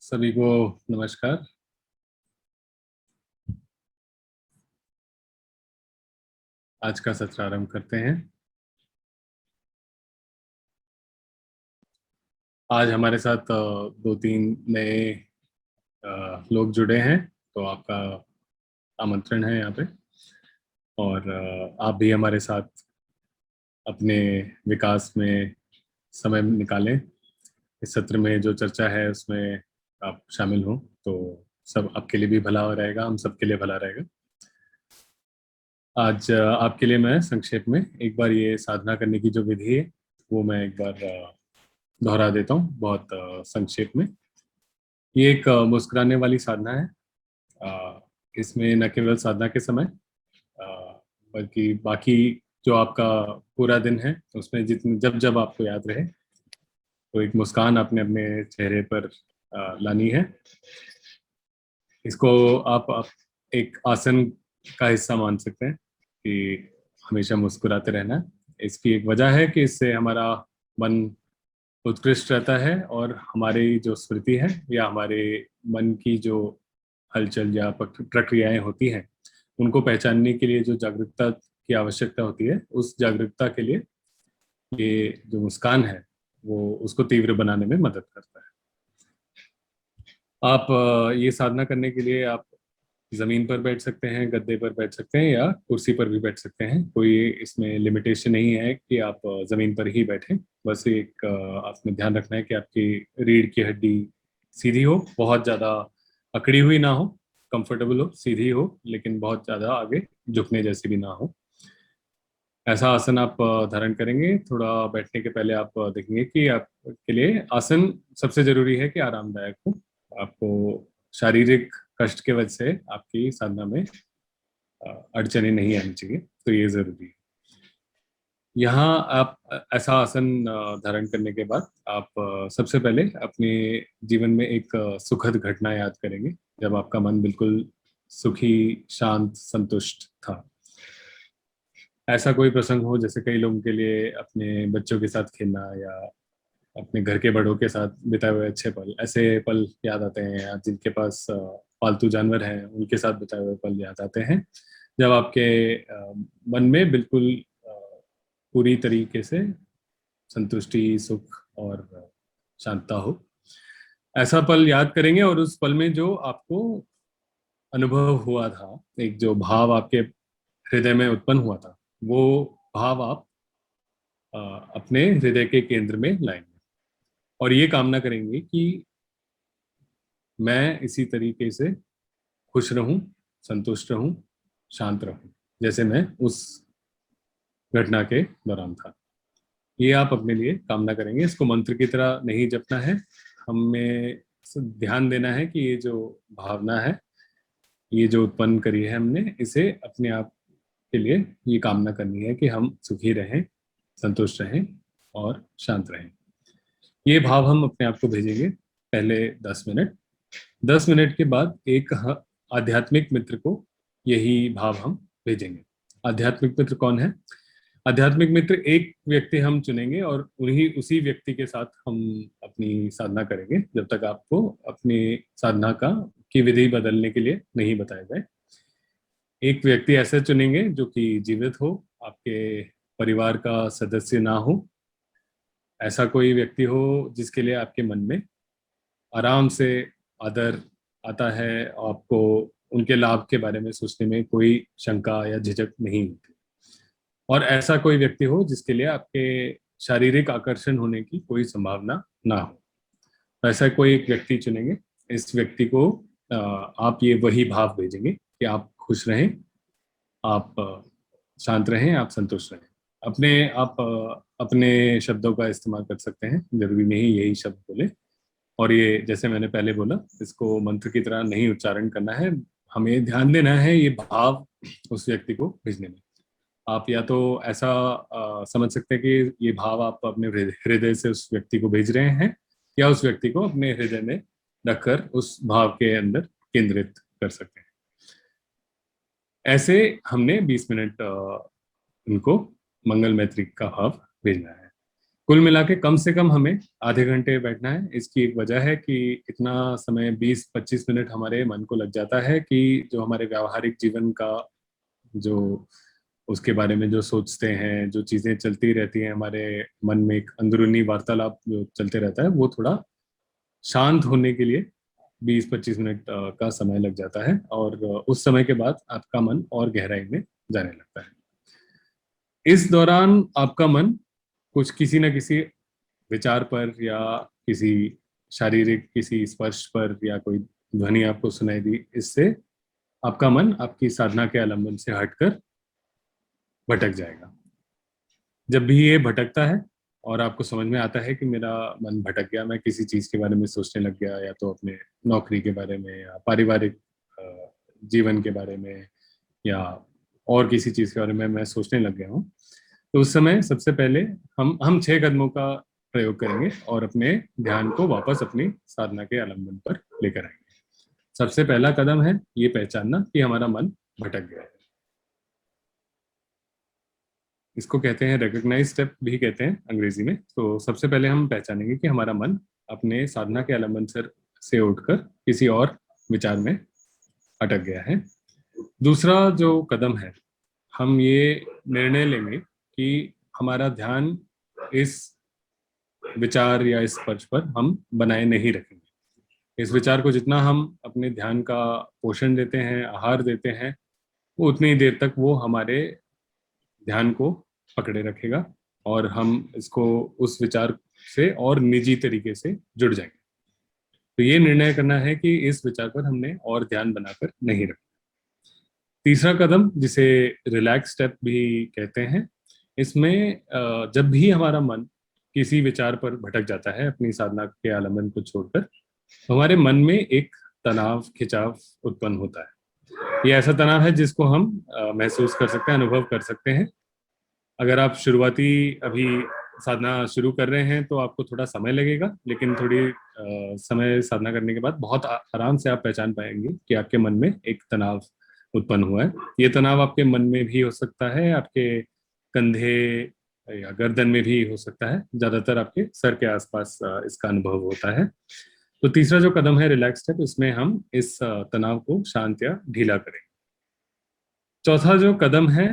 सभी को नमस्कार। आज का सत्र आरंभ करते हैं। आज हमारे साथ दो तीन नए लोग जुड़े हैं, तो आपका आमंत्रण है यहाँ पे। और आप भी हमारे साथ अपने विकास में समय निकालें। इस सत्र में जो चर्चा है उसमें आप शामिल हों, तो सब आपके लिए भी भला रहेगा, हम सबके लिए भला रहेगा। आज आपके लिए मैं संक्षेप में एक बार ये साधना करने की जो विधि है वो मैं एक बार दोहरा देता हूँ बहुत संक्षेप में। ये एक मुस्कुराने वाली साधना है। इसमें न केवल साधना के समय अ, बल्कि बाकी जो आपका पूरा दिन है उसमें जितने जब जब आपको याद रहे तो एक मुस्कान अपने अपने चेहरे पर लानी है। इसको आप एक आसन का हिस्सा मान सकते हैं कि हमेशा मुस्कुराते रहना है। इसकी एक वजह है कि इससे हमारा मन उत्कृष्ट रहता है और हमारी जो स्मृति है या हमारे मन की जो हलचल या प्रक्रियाएं होती हैं उनको पहचानने के लिए जो जागरूकता की आवश्यकता होती है, उस जागरूकता के लिए ये जो मुस्कान है वो उसको तीव्र बनाने में मदद करता है। आप ये साधना करने के लिए आप जमीन पर बैठ सकते हैं, गद्दे पर बैठ सकते हैं या कुर्सी पर भी बैठ सकते हैं। कोई इसमें लिमिटेशन नहीं है कि आप जमीन पर ही बैठें। बस एक आपने ध्यान रखना है कि आपकी रीढ़ की हड्डी सीधी हो, बहुत ज़्यादा अकड़ी हुई ना हो, कंफर्टेबल हो, सीधी हो, लेकिन बहुत ज़्यादा आगे झुकने जैसी भी ना हो। ऐसा आसन आप धारण करेंगे। थोड़ा बैठने के पहले आप देखेंगे कि आपके लिए आसन सबसे जरूरी है कि आरामदायक हो। आपको शारीरिक कष्ट के वजह से आपकी साधना में अड़चने नहीं आनी चाहिए, तो ये जरूरी है। यहाँ आप ऐसा आसन धारण करने के बाद आप सबसे पहले अपने जीवन में एक सुखद घटना याद करेंगे जब आपका मन बिल्कुल सुखी, शांत, संतुष्ट था। ऐसा कोई प्रसंग हो, जैसे कई लोगों के लिए अपने बच्चों के साथ खेलना या अपने घर के बड़ों के साथ बिताए हुए अच्छे पल, ऐसे पल याद आते हैं। या जिनके पास पालतू जानवर हैं उनके साथ बिताए हुए पल याद आते हैं, जब आपके मन में बिल्कुल पूरी तरीके से संतुष्टि, सुख और शांतता हो। ऐसा पल याद करेंगे और उस पल में जो आपको अनुभव हुआ था, एक जो भाव आपके हृदय में उत्पन्न हुआ था, वो भाव आप अ, अपने हृदय के केंद्र में लाएंगे और ये कामना करेंगे कि मैं इसी तरीके से खुश रहूं, संतुष्ट रहूं, शांत रहूं, जैसे मैं उस घटना के दौरान था। ये आप अपने लिए कामना करेंगे। इसको मंत्र की तरह नहीं जपना है। हमें ध्यान देना है कि ये जो भावना है, ये जो उत्पन्न करी है हमने, इसे अपने आप के लिए ये कामना करनी है कि हम सुखी रहें, संतुष्ट रहें और शांत रहें। ये भाव हम अपने आप को भेजेंगे पहले 10 मिनट। 10 मिनट के बाद एक आध्यात्मिक मित्र को यही भाव हम भेजेंगे। आध्यात्मिक मित्र कौन है? आध्यात्मिक मित्र एक व्यक्ति हम चुनेंगे और उन्हीं उसी व्यक्ति के साथ हम अपनी साधना करेंगे जब तक आपको अपनी साधना का की विधि बदलने के लिए नहीं बताया जाए। एक व्यक्ति ऐसा चुनेंगे जो कि जीवित हो, आपके परिवार का सदस्य ना हो। ऐसा कोई व्यक्ति हो जिसके लिए आपके मन में आराम से आदर आता है, आपको उनके लाभ के बारे में सोचने में कोई शंका या झिझक नहीं होती। और ऐसा कोई व्यक्ति हो जिसके लिए आपके शारीरिक आकर्षण होने की कोई संभावना ना हो। तो ऐसा कोई एक व्यक्ति चुनेंगे। इस व्यक्ति को आप ये वही भाव भेजेंगे कि आप खुश रहें, आप शांत रहें, आप संतुष्ट रहें। आप अपने शब्दों का इस्तेमाल कर सकते हैं, जरूरी नहीं यही शब्द बोले। और ये जैसे मैंने पहले बोला, इसको मंत्र की तरह नहीं उच्चारण करना है। हमें ध्यान देना है ये भाव उस व्यक्ति को भेजने में। आप या तो ऐसा समझ सकते हैं कि ये भाव आप अपने हृदय से उस व्यक्ति को भेज रहे हैं, या उस व्यक्ति को अपने हृदय में रखकर उस भाव के अंदर केंद्रित कर सकते हैं। ऐसे हमने 20 मिनट उनको मंगल मैत्री का भाव भेजना है। कुल मिला के कम से कम हमें आधे घंटे बैठना है। इसकी एक वजह है कि इतना समय 20-25 मिनट हमारे मन को लग जाता है कि जो हमारे व्यावहारिक जीवन का जो उसके बारे में जो सोचते हैं, जो चीजें चलती रहती हैं हमारे मन में, एक अंदरूनी वार्तालाप जो चलते रहता है, वो थोड़ा शांत होने के लिए 20-25 मिनट का समय लग जाता है। और उस समय के बाद आपका मन और गहराई में जाने लगता है। इस दौरान आपका मन कुछ किसी न किसी विचार पर या किसी शारीरिक किसी स्पर्श पर या कोई ध्वनि आपको सुनाई दी, इससे आपका मन आपकी साधना के आलंबन से हटकर भटक जाएगा। जब भी ये भटकता है और आपको समझ में आता है कि मेरा मन भटक गया, मैं किसी चीज के बारे में सोचने लग गया, या तो अपने नौकरी के बारे में या पारिवारिक जीवन के बारे में या और किसी चीज के बारे में मैं सोचने लग गया हूँ, तो उस समय सबसे पहले हम 6 कदमों का प्रयोग करेंगे और अपने ध्यान को वापस अपनी साधना के आलंबन पर लेकर आएंगे। सबसे पहला कदम है ये पहचानना कि हमारा मन भटक गया है। इसको कहते हैं रिकॉग्नाइज स्टेप भी कहते हैं अंग्रेजी में। तो सबसे पहले हम पहचानेंगे कि हमारा मन अपने साधना के आलंबन से उठकर किसी और विचार में अटक गया है। दूसरा जो कदम है, हम ये निर्णय लेंगे कि हमारा ध्यान इस विचार या इस स्पर्श पर हम बनाए नहीं रखेंगे। इस विचार को जितना हम अपने ध्यान का पोषण देते हैं, आहार देते हैं, वो उतनी ही देर तक वो हमारे ध्यान को पकड़े रखेगा और हम इसको उस विचार से और निजी तरीके से जुड़ जाएंगे। तो ये निर्णय करना है कि इस विचार पर हमने और ध्यान बनाकर नहीं रखना। तीसरा कदम, जिसे रिलैक्स स्टेप भी कहते हैं, इसमें जब भी हमारा मन किसी विचार पर भटक जाता है अपनी साधना के आलंबन को छोड़कर, तो हमारे मन में एक तनाव, खिंचाव उत्पन्न होता है। ये ऐसा तनाव है जिसको हम महसूस कर सकते हैं, अनुभव कर सकते हैं। अगर आप शुरुआती अभी साधना शुरू कर रहे हैं तो आपको थोड़ा समय लगेगा, लेकिन थोड़ी समय साधना करने के बाद बहुत आराम से आप पहचान पाएंगे कि आपके मन में एक तनाव उत्पन्न हुआ है। ये तनाव आपके मन में भी हो सकता है, आपके कंधे या गर्दन में भी हो सकता है, ज्यादातर आपके सर के आसपास इसका अनुभव होता है। तो तीसरा जो कदम है रिलैक्स स्टेप, इसमें हम इस तनाव को शांत या ढीला करें। चौथा जो कदम है,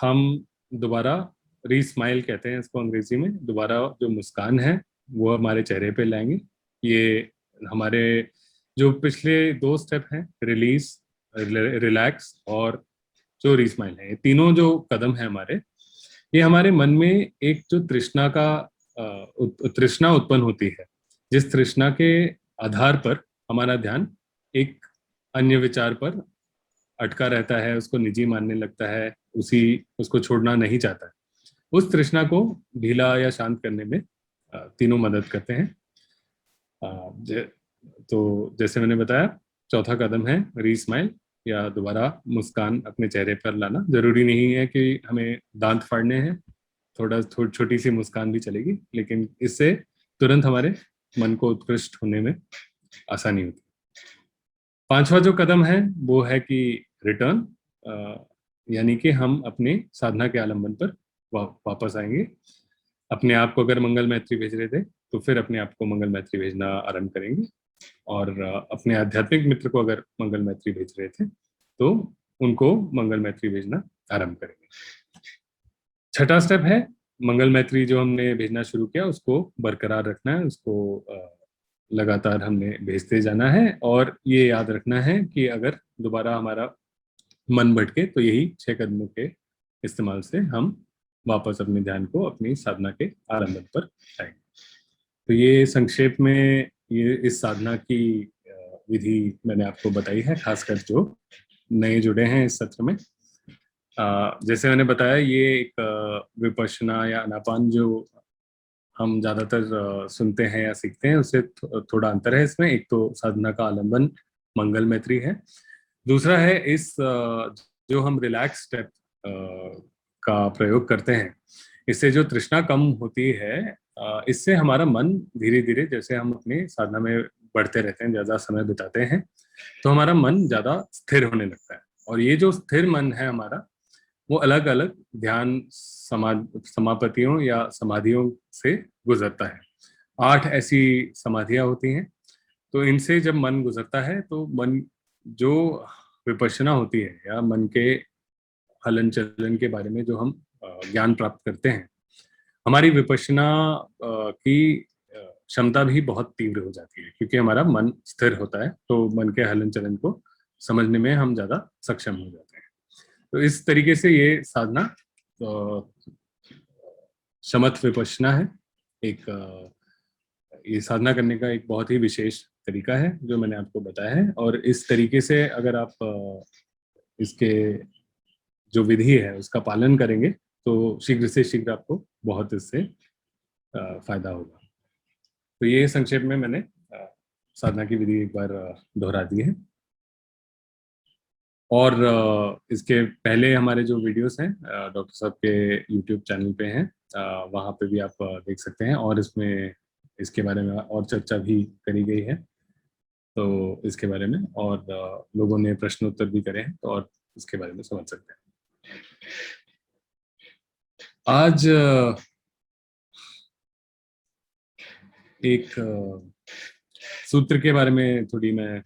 हम दोबारा रीस्माइल कहते हैं इसको अंग्रेजी में, दोबारा जो मुस्कान है वो हमारे चेहरे पे लाएंगे। ये हमारे जो पिछले 2 स्टेप हैं, रिलीज, रिलैक्स और जो रीस्माइल है, ये तीनों जो कदम है हमारे, ये हमारे मन में एक जो तृष्णा का तृष्णा उत्पन्न होती है, जिस तृष्णा के आधार पर हमारा ध्यान एक अन्य विचार पर अटका रहता है, उसको निजी मानने लगता है, उसको छोड़ना नहीं चाहता है, उस तृष्णा को ढीला या शांत करने में तीनों मदद करते हैं। तो जैसे मैंने बताया, चौथा कदम है रीस्माइल या दोबारा मुस्कान अपने चेहरे पर लाना। जरूरी नहीं है कि हमें दांत फाड़ने हैं, थोड़ी छोटी सी मुस्कान भी चलेगी, लेकिन इससे तुरंत हमारे मन को उत्कृष्ट होने में आसानी होती है। पांचवा जो कदम है वो है कि रिटर्न, यानी कि हम अपने साधना के आलंबन पर वापस आएंगे। अपने आप को अगर मंगल मैत्री भेज रहे थे तो फिर अपने आप को मंगल मैत्री भेजना आरंभ करेंगे, और अपने आध्यात्मिक मित्र को अगर मंगल मैत्री भेज रहे थे तो उनको मंगल मैत्री भेजना आरंभ करेंगे। छठा स्टेप है मंगल मैत्री जो हमने भेजना शुरू किया उसको बरकरार रखना है, उसको लगातार हमने भेजते जाना है, और ये याद रखना है कि अगर दोबारा हमारा मन भटके तो यही 6 कदमों के इस्तेमाल से हम वापस अपने ध्यान को अपनी साधना के आरंभ पर लाएंगे। तो ये संक्षेप में ये इस साधना की विधि मैंने आपको बताई है, खासकर जो नए जुड़े हैं इस सत्र में। जैसे मैंने बताया, ये एक विपश्यना या आनापान जो हम ज्यादातर सुनते हैं या सीखते हैं उससे थोड़ा अंतर है इसमें। एक तो साधना का आलंबन मंगल मैत्री है, दूसरा है इस जो हम रिलैक्स स्टेप का प्रयोग करते हैं, इससे जो तृष्णा कम होती है, इससे हमारा मन धीरे धीरे, जैसे हम अपनी साधना में बढ़ते रहते हैं, ज्यादा समय बिताते हैं, तो हमारा मन ज्यादा स्थिर होने लगता है। और ये जो स्थिर मन है हमारा, वो अलग अलग ध्यान समापतियों या समाधियों से गुजरता है। 8 ऐसी समाधियां होती हैं। तो इनसे जब मन गुजरता है तो मन जो विपश्यना होती है या मन के हलन चलन के बारे में जो हम ज्ञान प्राप्त करते हैं, हमारी विपश्यना की क्षमता भी बहुत तीव्र हो जाती है, क्योंकि हमारा मन स्थिर होता है तो मन के हलन चलन को समझने में हम ज्यादा सक्षम हो जाते हैं। तो इस तरीके से ये साधना शमथ विपश्यना है। एक ये साधना करने का एक बहुत ही विशेष तरीका है जो मैंने आपको बताया है। और इस तरीके से अगर आप इसके जो विधि है उसका पालन करेंगे तो शीघ्र से शीघ्र आपको बहुत इससे फायदा होगा। तो ये संक्षेप में मैंने साधना की विधि एक बार दोहरा दी है। और इसके पहले हमारे जो वीडियोस हैं डॉक्टर साहब के यूट्यूब चैनल पे हैं, वहाँ पे भी आप देख सकते हैं। और इसमें इसके बारे में और चर्चा भी करी गई है, तो इसके बारे में और लोगों ने प्रश्न उत्तर भी करे हैं, तो और इसके बारे में समझ सकते हैं। आज एक सूत्र के बारे में थोड़ी मैं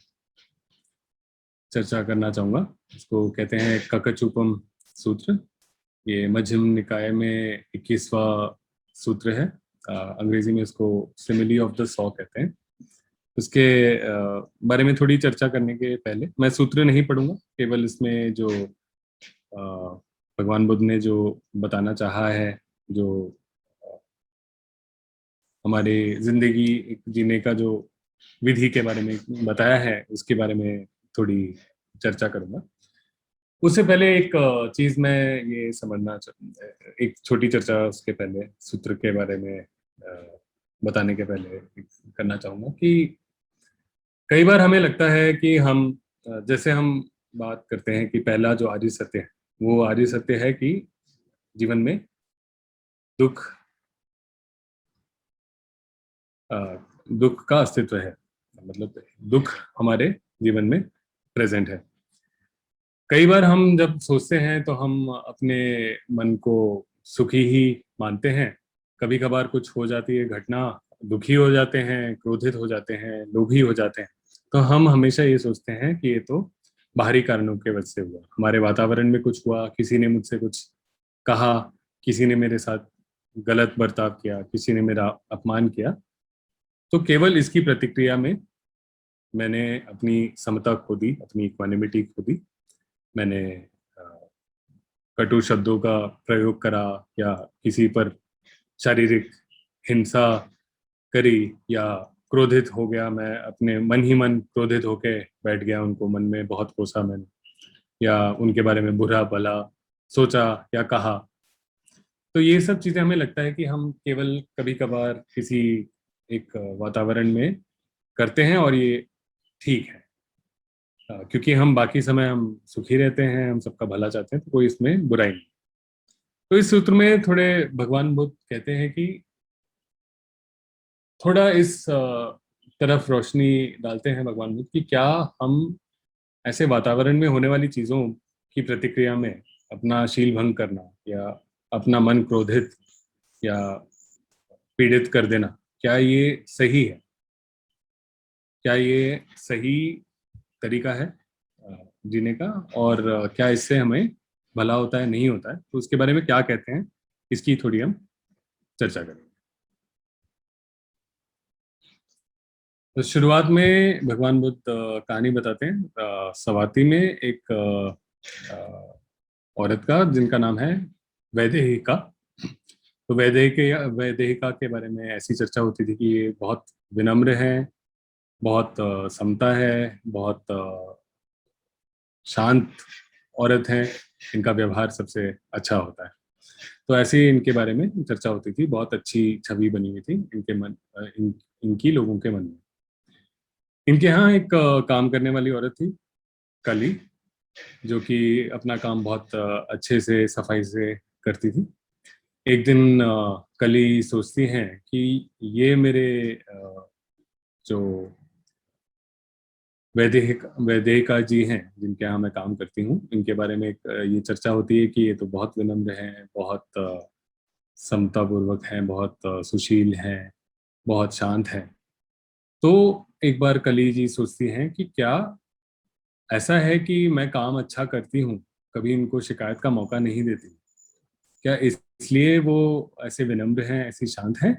चर्चा करना चाहूँगा। इसको कहते हैं ककचूपम सूत्र। ये मध्यम निकाय में 21वां सूत्र है। अंग्रेजी में इसको सिमिली ऑफ द सॉ कहते हैं। उसके बारे में थोड़ी चर्चा करने के पहले मैं सूत्र नहीं पढ़ूंगा, केवल इसमें जो भगवान बुद्ध ने जो बताना चाहा है, जो हमारे जिंदगी जीने का जो विधि के बारे में बताया है, उसके बारे में थोड़ी चर्चा करूंगा। उससे पहले एक चीज मैं ये समझना एक छोटी चर्चा उसके पहले सूत्र के बारे में बताने के पहले करना चाहूंगा कि कई बार हमें लगता है कि हम जैसे हम बात करते हैं कि पहला जो आर्य सत्य है, वो आर्य सत्य है कि जीवन में दुख दुख का अस्तित्व है, मतलब दुख हमारे जीवन में प्रेजेंट है। कई बार हम जब सोचते हैं तो हम अपने मन को सुखी ही मानते हैं। कभी कभार कुछ हो जाती है घटना, दुखी हो जाते हैं, क्रोधित हो जाते हैं, लोभी हो जाते हैं, तो हम हमेशा ये सोचते हैं कि ये तो बाहरी कारणों के वजह से हुआ, हमारे वातावरण में कुछ हुआ, किसी ने मुझसे कुछ कहा, किसी ने मेरे साथ गलत बर्ताव किया, किसी ने मेरा अपमान किया। तो केवल इसकी प्रतिक्रिया में मैंने अपनी समता खो दी, अपनी इक्वानिमिटी खो दी। मैंने कटु शब्दों का प्रयोग करा या किसी पर शारीरिक हिंसा करी या क्रोधित हो गया, मैं अपने मन ही मन क्रोधित होके बैठ गया, उनको मन में बहुत कोसा मैंने, या उनके बारे में बुरा भला सोचा या कहा। तो ये सब चीजें हमें लगता है कि हम केवल कभी कभार किसी एक वातावरण में करते हैं और ये ठीक है, क्योंकि हम बाकी समय हम सुखी रहते हैं, हम सबका भला चाहते हैं, तो कोई इसमें बुराई नहीं। तो इस सूत्र में थोड़े भगवान बुद्ध कहते हैं कि थोड़ा इस तरफ रोशनी डालते हैं भगवान बुद्ध कि क्या हम ऐसे वातावरण में होने वाली चीजों की प्रतिक्रिया में अपना शील भंग करना या अपना मन क्रोधित या पीड़ित कर देना, क्या ये सही है? क्या ये सही तरीका है जीने का? और क्या इससे हमें भला होता है, नहीं होता है? तो उसके बारे में क्या कहते हैं, इसकी थोड़ी हम चर्चा करेंगे। तो शुरुआत में भगवान बुद्ध कहानी बताते हैं सवाती में एक औरत का जिनका नाम है वैदेहिका। तो वैदेहिका के बारे में ऐसी चर्चा होती थी कि ये बहुत विनम्र है, बहुत समता है, बहुत शांत औरत है, इनका व्यवहार सबसे अच्छा होता है। तो ऐसे ही इनके बारे में चर्चा होती थी, बहुत अच्छी छवि बनी हुई थी इनके मन इनकी लोगों के मन में। इनके यहाँ एक काम करने वाली औरत थी, कली, जो कि अपना काम बहुत अच्छे से सफाई से करती थी। एक दिन कली सोचती हैं कि ये मेरे जो वैदेहिका जी हैं जिनके यहाँ मैं काम करती हूँ, इनके बारे में एक ये चर्चा होती है कि ये तो बहुत विनम्र हैं, बहुत समतापूर्वक हैं, बहुत सुशील हैं, बहुत शांत हैं। तो एक बार कली जी सोचती हैं कि क्या ऐसा है कि मैं काम अच्छा करती हूँ, कभी इनको शिकायत का मौका नहीं देती, क्या इसलिए वो ऐसे विनम्र हैं, ऐसी शांत हैं,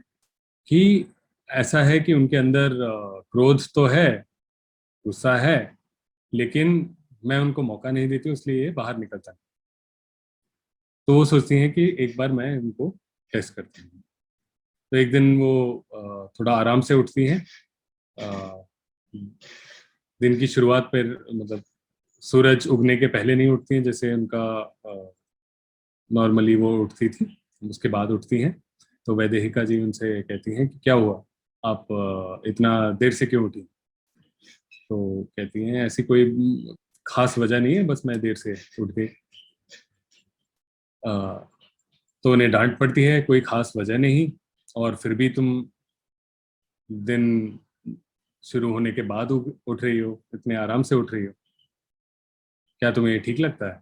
कि ऐसा है कि उनके अंदर क्रोध तो है, गुस्सा है, लेकिन मैं उनको मौका नहीं देती हूँ, इसलिए ये बाहर निकलता है। तो वो सोचती हैं कि एक बार मैं उनको टेस्ट करती हूँ। तो एक दिन वो थोड़ा आराम से उठती हैं, अ, दिन की शुरुआत पर, मतलब सूरज उगने के पहले नहीं उठती हैं जैसे उनका नॉर्मली वो उठती थी, उसके बाद उठती हैं। तो वैदेहिका जी उनसे कहती हैं कि क्या हुआ, आप इतना देर से क्यों उठी। तो कहती हैं ऐसी कोई खास वजह नहीं है, बस मैं देर से उठ गई। अ, तो उन्हें डांट पड़ती है, कोई खास वजह नहीं, और फिर भी तुम दिन शुरू होने के बाद उठ रही हो, इतने आराम से उठ रही हो, क्या तुम्हें ये ठीक लगता है।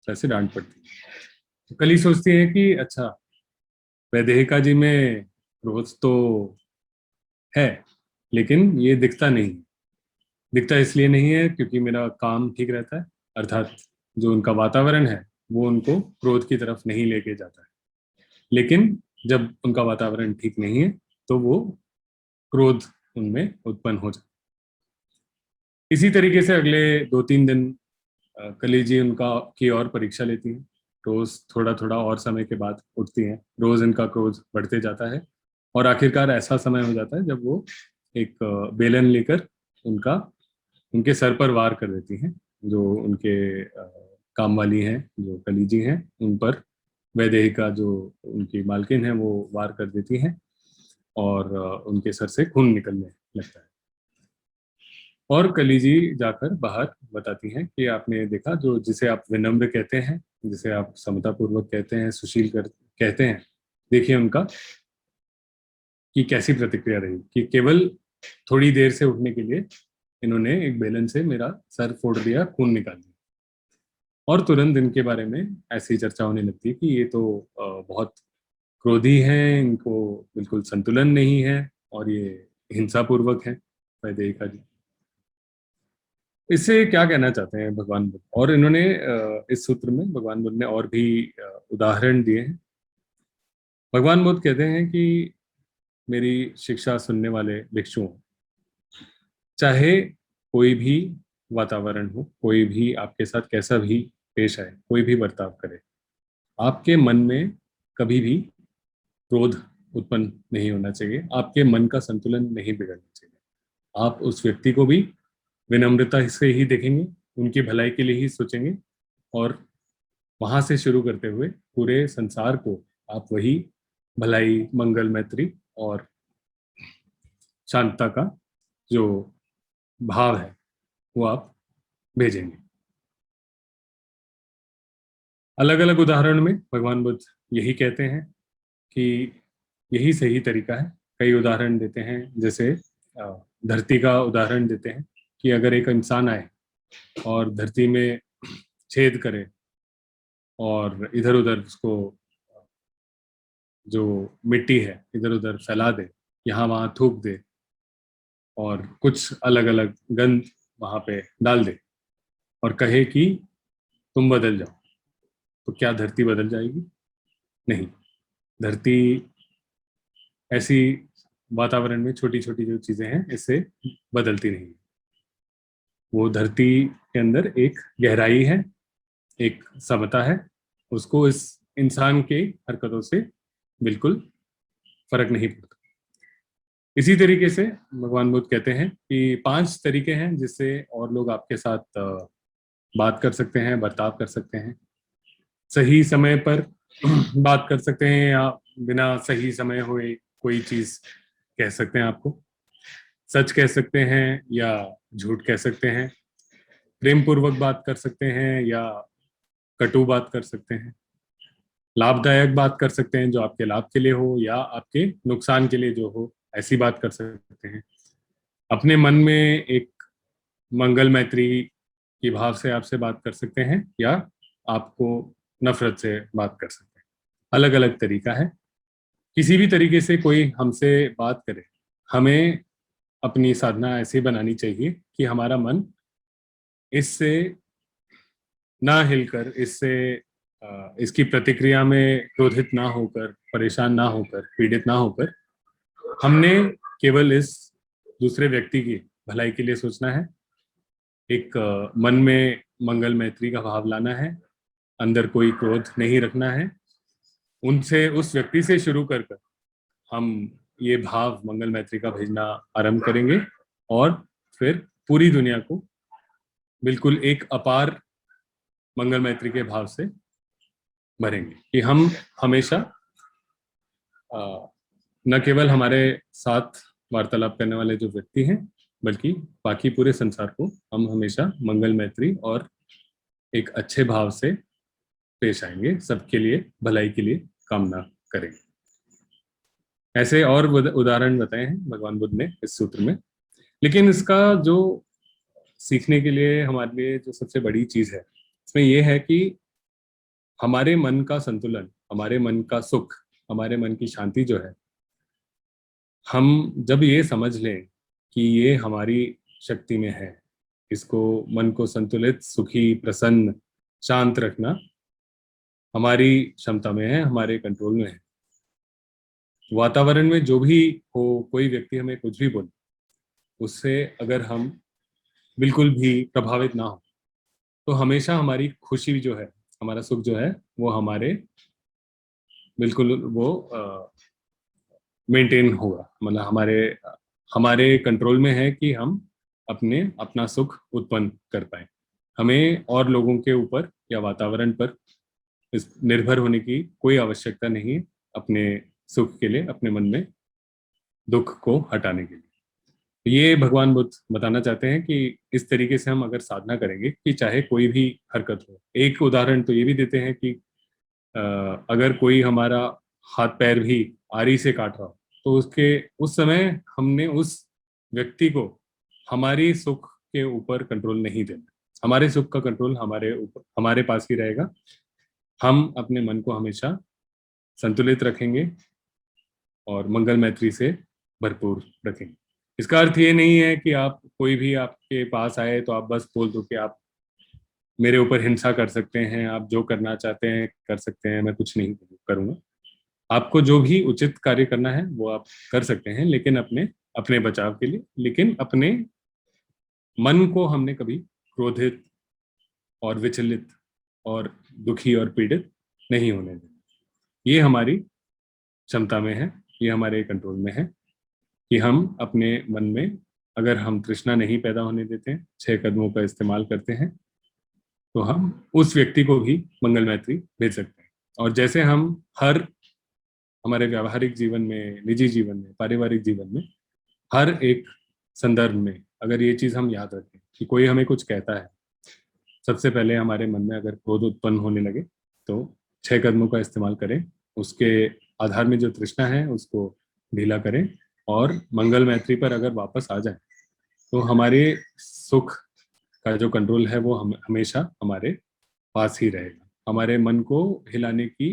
तो ऐसे डांट पड़ती है। तो कली सोचती है कि अच्छा, वैदेहिका जी में रोज तो है, लेकिन ये दिखता नहीं। दिखता इसलिए नहीं है क्योंकि मेरा काम ठीक रहता है, अर्थात जो उनका वातावरण है वो उनको क्रोध की तरफ नहीं लेके जाता है। लेकिन जब उनका वातावरण ठीक नहीं है तो वो क्रोध उनमें उत्पन्न हो जाता है। इसी तरीके से अगले 2-3 दिन कली जी उनका की और परीक्षा लेती हैं। रोज थोड़ा थोड़ा और समय के बाद उठती हैं, रोज इनका क्रोध बढ़ते जाता है, और आखिरकार ऐसा समय हो जाता है जब वो एक बेलन लेकर उनका उनके सर पर वार कर देती हैं। जो उनके काम वाली हैं, जो कली जी हैं, उन पर वैदेहिका जो उनकी मालकिन है वो वार कर देती हैं, और उनके सर से खून निकलने लगता है। और कली जी जाकर बाहर बताती हैं कि आपने देखा, जो जिसे आप विनम्र कहते हैं, जिसे आप समतापूर्वक कहते हैं, सुशील कहते हैं, देखिए उनका कि कैसी प्रतिक्रिया रही, कि केवल थोड़ी देर से उठने के लिए इन्होंने एक बेलन से मेरा सर फोड़ दिया, खून निकाल दिया। और तुरंत इनके बारे में ऐसी चर्चा होने लगती है कि ये तो बहुत क्रोधी हैं, इनको बिल्कुल संतुलन नहीं है, और ये हिंसापूर्वक है, वैदेहिका जी। इससे क्या कहना चाहते हैं भगवान बुद्ध, और इन्होंने इस सूत्र में भगवान बुद्ध ने और भी उदाहरण दिए हैं। भगवान बुद्ध कहते हैं कि मेरी शिक्षा सुनने वाले भिक्षुओं, चाहे कोई भी वातावरण हो, कोई भी आपके साथ कैसा भी पेश आए, कोई भी बर्ताव करे, आपके मन में कभी भी क्रोध उत्पन्न नहीं होना चाहिए, आपके मन का संतुलन नहीं बिगड़ना चाहिए। आप उस व्यक्ति को भी विनम्रता से ही देखेंगे, उनकी भलाई के लिए ही सोचेंगे, और वहां से शुरू करते हुए पूरे संसार को आप वही भलाई, मंगल, मैत्री और शांतता का जो भाव है वो आप भेजेंगे। अलग अलग उदाहरण में भगवान बुद्ध यही कहते हैं कि यही सही तरीका है। कई उदाहरण देते हैं, जैसे धरती का उदाहरण देते हैं कि अगर एक इंसान आए और धरती में छेद करे और इधर उधर उसको जो मिट्टी है इधर उधर फैला दे, यहाँ वहाँ थूक दे, और कुछ अलग अलग गंध वहां पे डाल दे, और कहे कि तुम बदल जाओ, तो क्या धरती बदल जाएगी? नहीं। धरती ऐसी वातावरण में छोटी छोटी जो चीजें हैं इससे बदलती नहीं। वो धरती के अंदर एक गहराई है, एक समता है, उसको इस इंसान के हरकतों से बिल्कुल फर्क नहीं पड़ता। इसी तरीके से भगवान बुद्ध कहते हैं कि 5 तरीके हैं जिससे और लोग आपके साथ बात कर सकते हैं, बर्ताव कर सकते हैं। सही समय पर बात कर सकते हैं, या बिना सही समय हुए कोई चीज कह सकते हैं आपको। सच कह सकते हैं या झूठ कह सकते हैं। प्रेम पूर्वक बात कर सकते हैं या कटु बात कर सकते हैं। लाभदायक बात कर सकते हैं जो आपके लाभ के लिए हो, या आपके नुकसान के लिए जो हो, ऐसी बात कर सकते हैं। अपने मन में एक मंगल मैत्री की भाव से आपसे बात कर सकते हैं या आपको नफरत से बात कर सकते हैं। अलग अलग तरीका है। किसी भी तरीके से कोई हमसे बात करे, हमें अपनी साधना ऐसी बनानी चाहिए कि हमारा मन इससे ना हिलकर, इससे इसकी प्रतिक्रिया में क्रोधित ना होकर, परेशान ना होकर, पीड़ित ना होकर, हमने केवल इस दूसरे व्यक्ति की भलाई के लिए सोचना है। एक मन में मंगल मैत्री का भाव लाना है, अंदर कोई क्रोध नहीं रखना है। उनसे, उस व्यक्ति से शुरू कर कर हम ये भाव मंगल मैत्री का भेजना आरंभ करेंगे और फिर पूरी दुनिया को बिल्कुल एक अपार मंगल मैत्री के भाव से भरेंगे कि हम हमेशा न केवल हमारे साथ वार्तालाप करने वाले जो व्यक्ति हैं, बल्कि बाकी पूरे संसार को हम हमेशा मंगल मैत्री और एक अच्छे भाव से पेश आएंगे, सबके लिए भलाई के लिए कामना करेंगे। ऐसे और उदाहरण बताए हैं भगवान बुद्ध ने इस सूत्र में। लेकिन इसका जो सीखने के लिए हमारे लिए जो सबसे बड़ी चीज है इसमें यह है कि हमारे मन का संतुलन, हमारे मन का सुख, हमारे मन की शांति जो है, हम जब ये समझ लें कि ये हमारी शक्ति में है, इसको, मन को संतुलित, सुखी, प्रसन्न, शांत रखना हमारी क्षमता में है, हमारे कंट्रोल में है। वातावरण में जो भी हो, कोई व्यक्ति हमें कुछ भी बोले, उससे अगर हम बिल्कुल भी प्रभावित ना हो, तो हमेशा हमारी खुशी जो है, हमारा सुख जो है, वो हमारे बिल्कुल वो मेंटेन होगा। मतलब हमारे हमारे कंट्रोल में है कि हम अपना सुख उत्पन्न कर पाए। हमें और लोगों के ऊपर या वातावरण पर इस निर्भर होने की कोई आवश्यकता नहीं है अपने सुख के लिए, अपने मन में दुख को हटाने के लिए। ये भगवान बुद्ध बताना चाहते हैं कि इस तरीके से हम अगर साधना करेंगे कि चाहे कोई भी हरकत हो। एक उदाहरण तो ये भी देते हैं कि अगर कोई हमारा हाथ पैर भी आरी से काट रहा हो, तो उसके उस समय हमने उस व्यक्ति को हमारी सुख के ऊपर कंट्रोल नहीं देना। हमारे सुख का कंट्रोल हमारे ऊपर, हमारे पास ही रहेगा। हम अपने मन को हमेशा संतुलित रखेंगे और मंगल मैत्री से भरपूर रखेंगे। इसका अर्थ ये नहीं है कि आप, कोई भी आपके पास आए तो आप बस बोल दो कि आप मेरे ऊपर हिंसा कर सकते हैं, आप जो करना चाहते हैं कर सकते हैं, मैं कुछ नहीं करूंगा। आपको जो भी उचित कार्य करना है वो आप कर सकते हैं, लेकिन अपने अपने बचाव के लिए। लेकिन अपने मन को हमने कभी क्रोधित और विचलित और दुखी और पीड़ित नहीं होने देना। ये हमारी क्षमता में है, ये हमारे कंट्रोल में है कि हम अपने मन में, अगर हम तृष्णा नहीं पैदा होने देते हैं, 6 कदमों का इस्तेमाल करते हैं, तो हम उस व्यक्ति को भी मंगल मैत्री भेज सकते हैं। और जैसे हम हर हमारे व्यावहारिक जीवन में, निजी जीवन में, पारिवारिक जीवन में, हर एक संदर्भ में अगर ये चीज हम याद रखें कि कोई हमें कुछ कहता है, सबसे पहले हमारे मन में अगर क्रोध उत्पन्न होने लगे तो 6 कदमों का इस्तेमाल करें, उसके आधार में जो तृष्णा है उसको ढीला करें और मंगल मैत्री पर अगर वापस आ जाए तो हमारे सुख का जो कंट्रोल है वो हमेशा हमारे पास ही रहेगा। हमारे मन को हिलाने की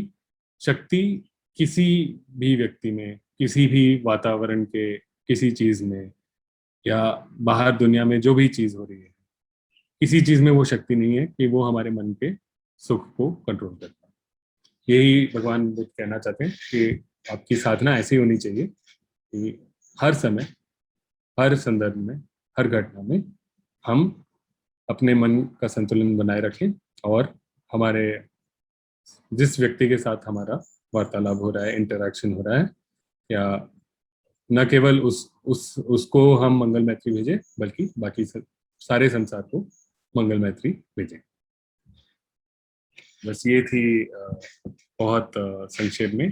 शक्ति किसी भी व्यक्ति में, किसी भी वातावरण के किसी चीज में, या बाहर दुनिया में जो भी चीज हो रही है, किसी चीज में वो शक्ति नहीं है कि वो हमारे मन के सुख को कंट्रोल कर पाए। यही भगवान बुद्ध कहना चाहते हैं कि आपकी साधना ऐसी होनी चाहिए कि हर समय, हर संदर्भ में, हर घटना में हम अपने मन का संतुलन बनाए रखें और हमारे जिस व्यक्ति के साथ हमारा वार्तालाप हो रहा है, इंटरेक्शन हो रहा है, या न केवल उसको हम मंगल मैत्री भेजें, बल्कि बाकी सारे संसार को मंगल मैत्री भेजें। बस ये थी बहुत संक्षेप में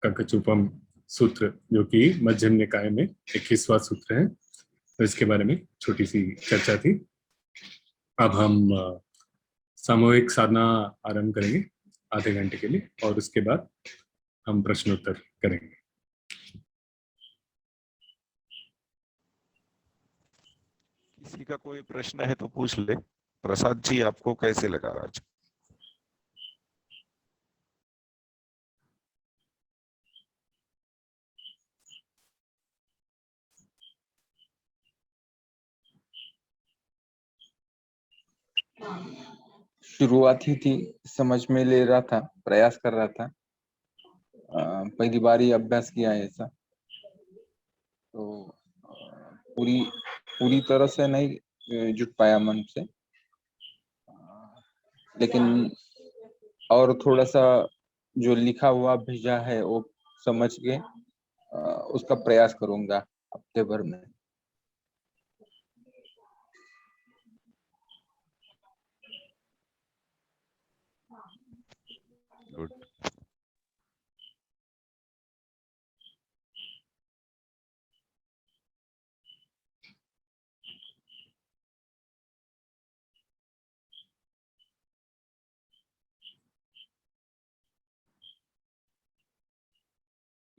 कंकचूपम सूत्र, जो कि मध्यम निकाय में 21वां सूत्र है, तो इसके बारे में छोटी सी चर्चा थी। अब हम सामूहिक साधना आरंभ करेंगे आधे घंटे के लिए, और उसके बाद हम प्रश्नोत्तर करेंगे। किसी का कोई प्रश्न है तो पूछ ले। प्रसाद जी, आपको कैसे लगा आज? शुरुआत ही थी, समझ में ले रहा था, प्रयास कर रहा था। पहली बार ही अभ्यास किया है ऐसा, तो पूरी पूरी तरह से नहीं जुट पाया मन से, लेकिन और थोड़ा सा जो लिखा हुआ भेजा है वो समझ के उसका प्रयास करूंगा हफ्ते भर में। गुड।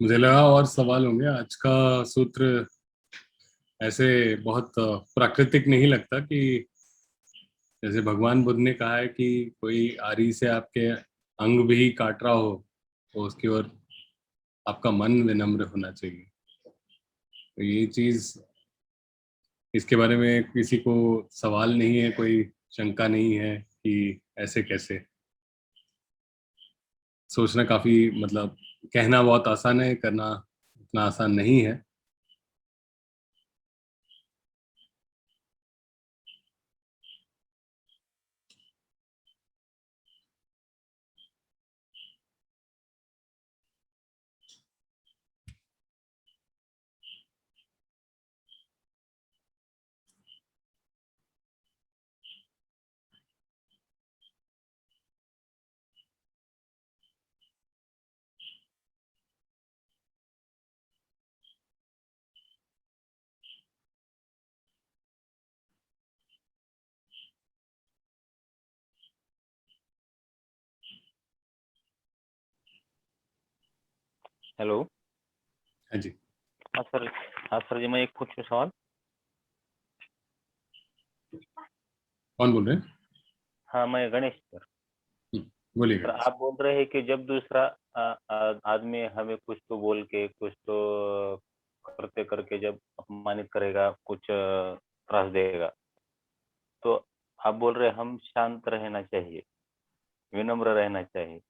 मुझे लगा और सवाल होंगे। आज का सूत्र ऐसे बहुत प्राकृतिक नहीं लगता कि जैसे भगवान बुद्ध ने कहा है कि कोई आरी से आपके अंग भी काट रहा हो तो उसकी ओर आपका मन विनम्र होना चाहिए। तो ये चीज, इसके बारे में किसी को सवाल नहीं है, कोई शंका नहीं है कि ऐसे कैसे। सोचना काफी, मतलब कहना बहुत आसान है, करना उतना आसान नहीं है। हेलो। हाँ जी। हाँ सर। हाँ सर जी, मैं एक पूछूं सवाल? कौन बोल रहे हैं? हाँ, मैं गणेश सर। बोलिए सर, गणेश। आप बोल रहे हैं कि जब दूसरा आदमी हमें कुछ तो बोल के, कुछ तो करते करके जब अपमानित करेगा, कुछ त्रास देगा, तो आप बोल रहे हैं हम शांत रहना चाहिए, विनम्र रहना चाहिए।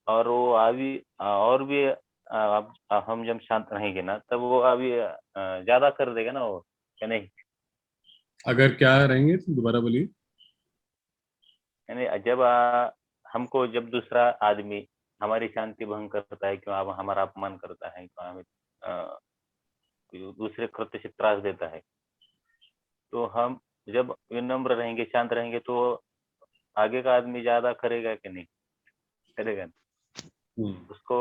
और वो अभी और भी अब हम जब शांत रहेंगे ना, तब वो अभी ज्यादा कर देगा ना वो, क्या नहीं? अगर क्या रहेंगे तो दोबारा बोलिए। यानी जब हमको जब दूसरा आदमी हमारी शांति भंग करता है, क्यों अब हमारा अपमान करता है, क्यों हमें कोई दूसरे कृत्य से त्रास देता है, तो हम जब विनम्र रहेंगे, शांत रहेंगे, तो आगे का आदमी ज्यादा करेगा कि नहीं करेगा? उसको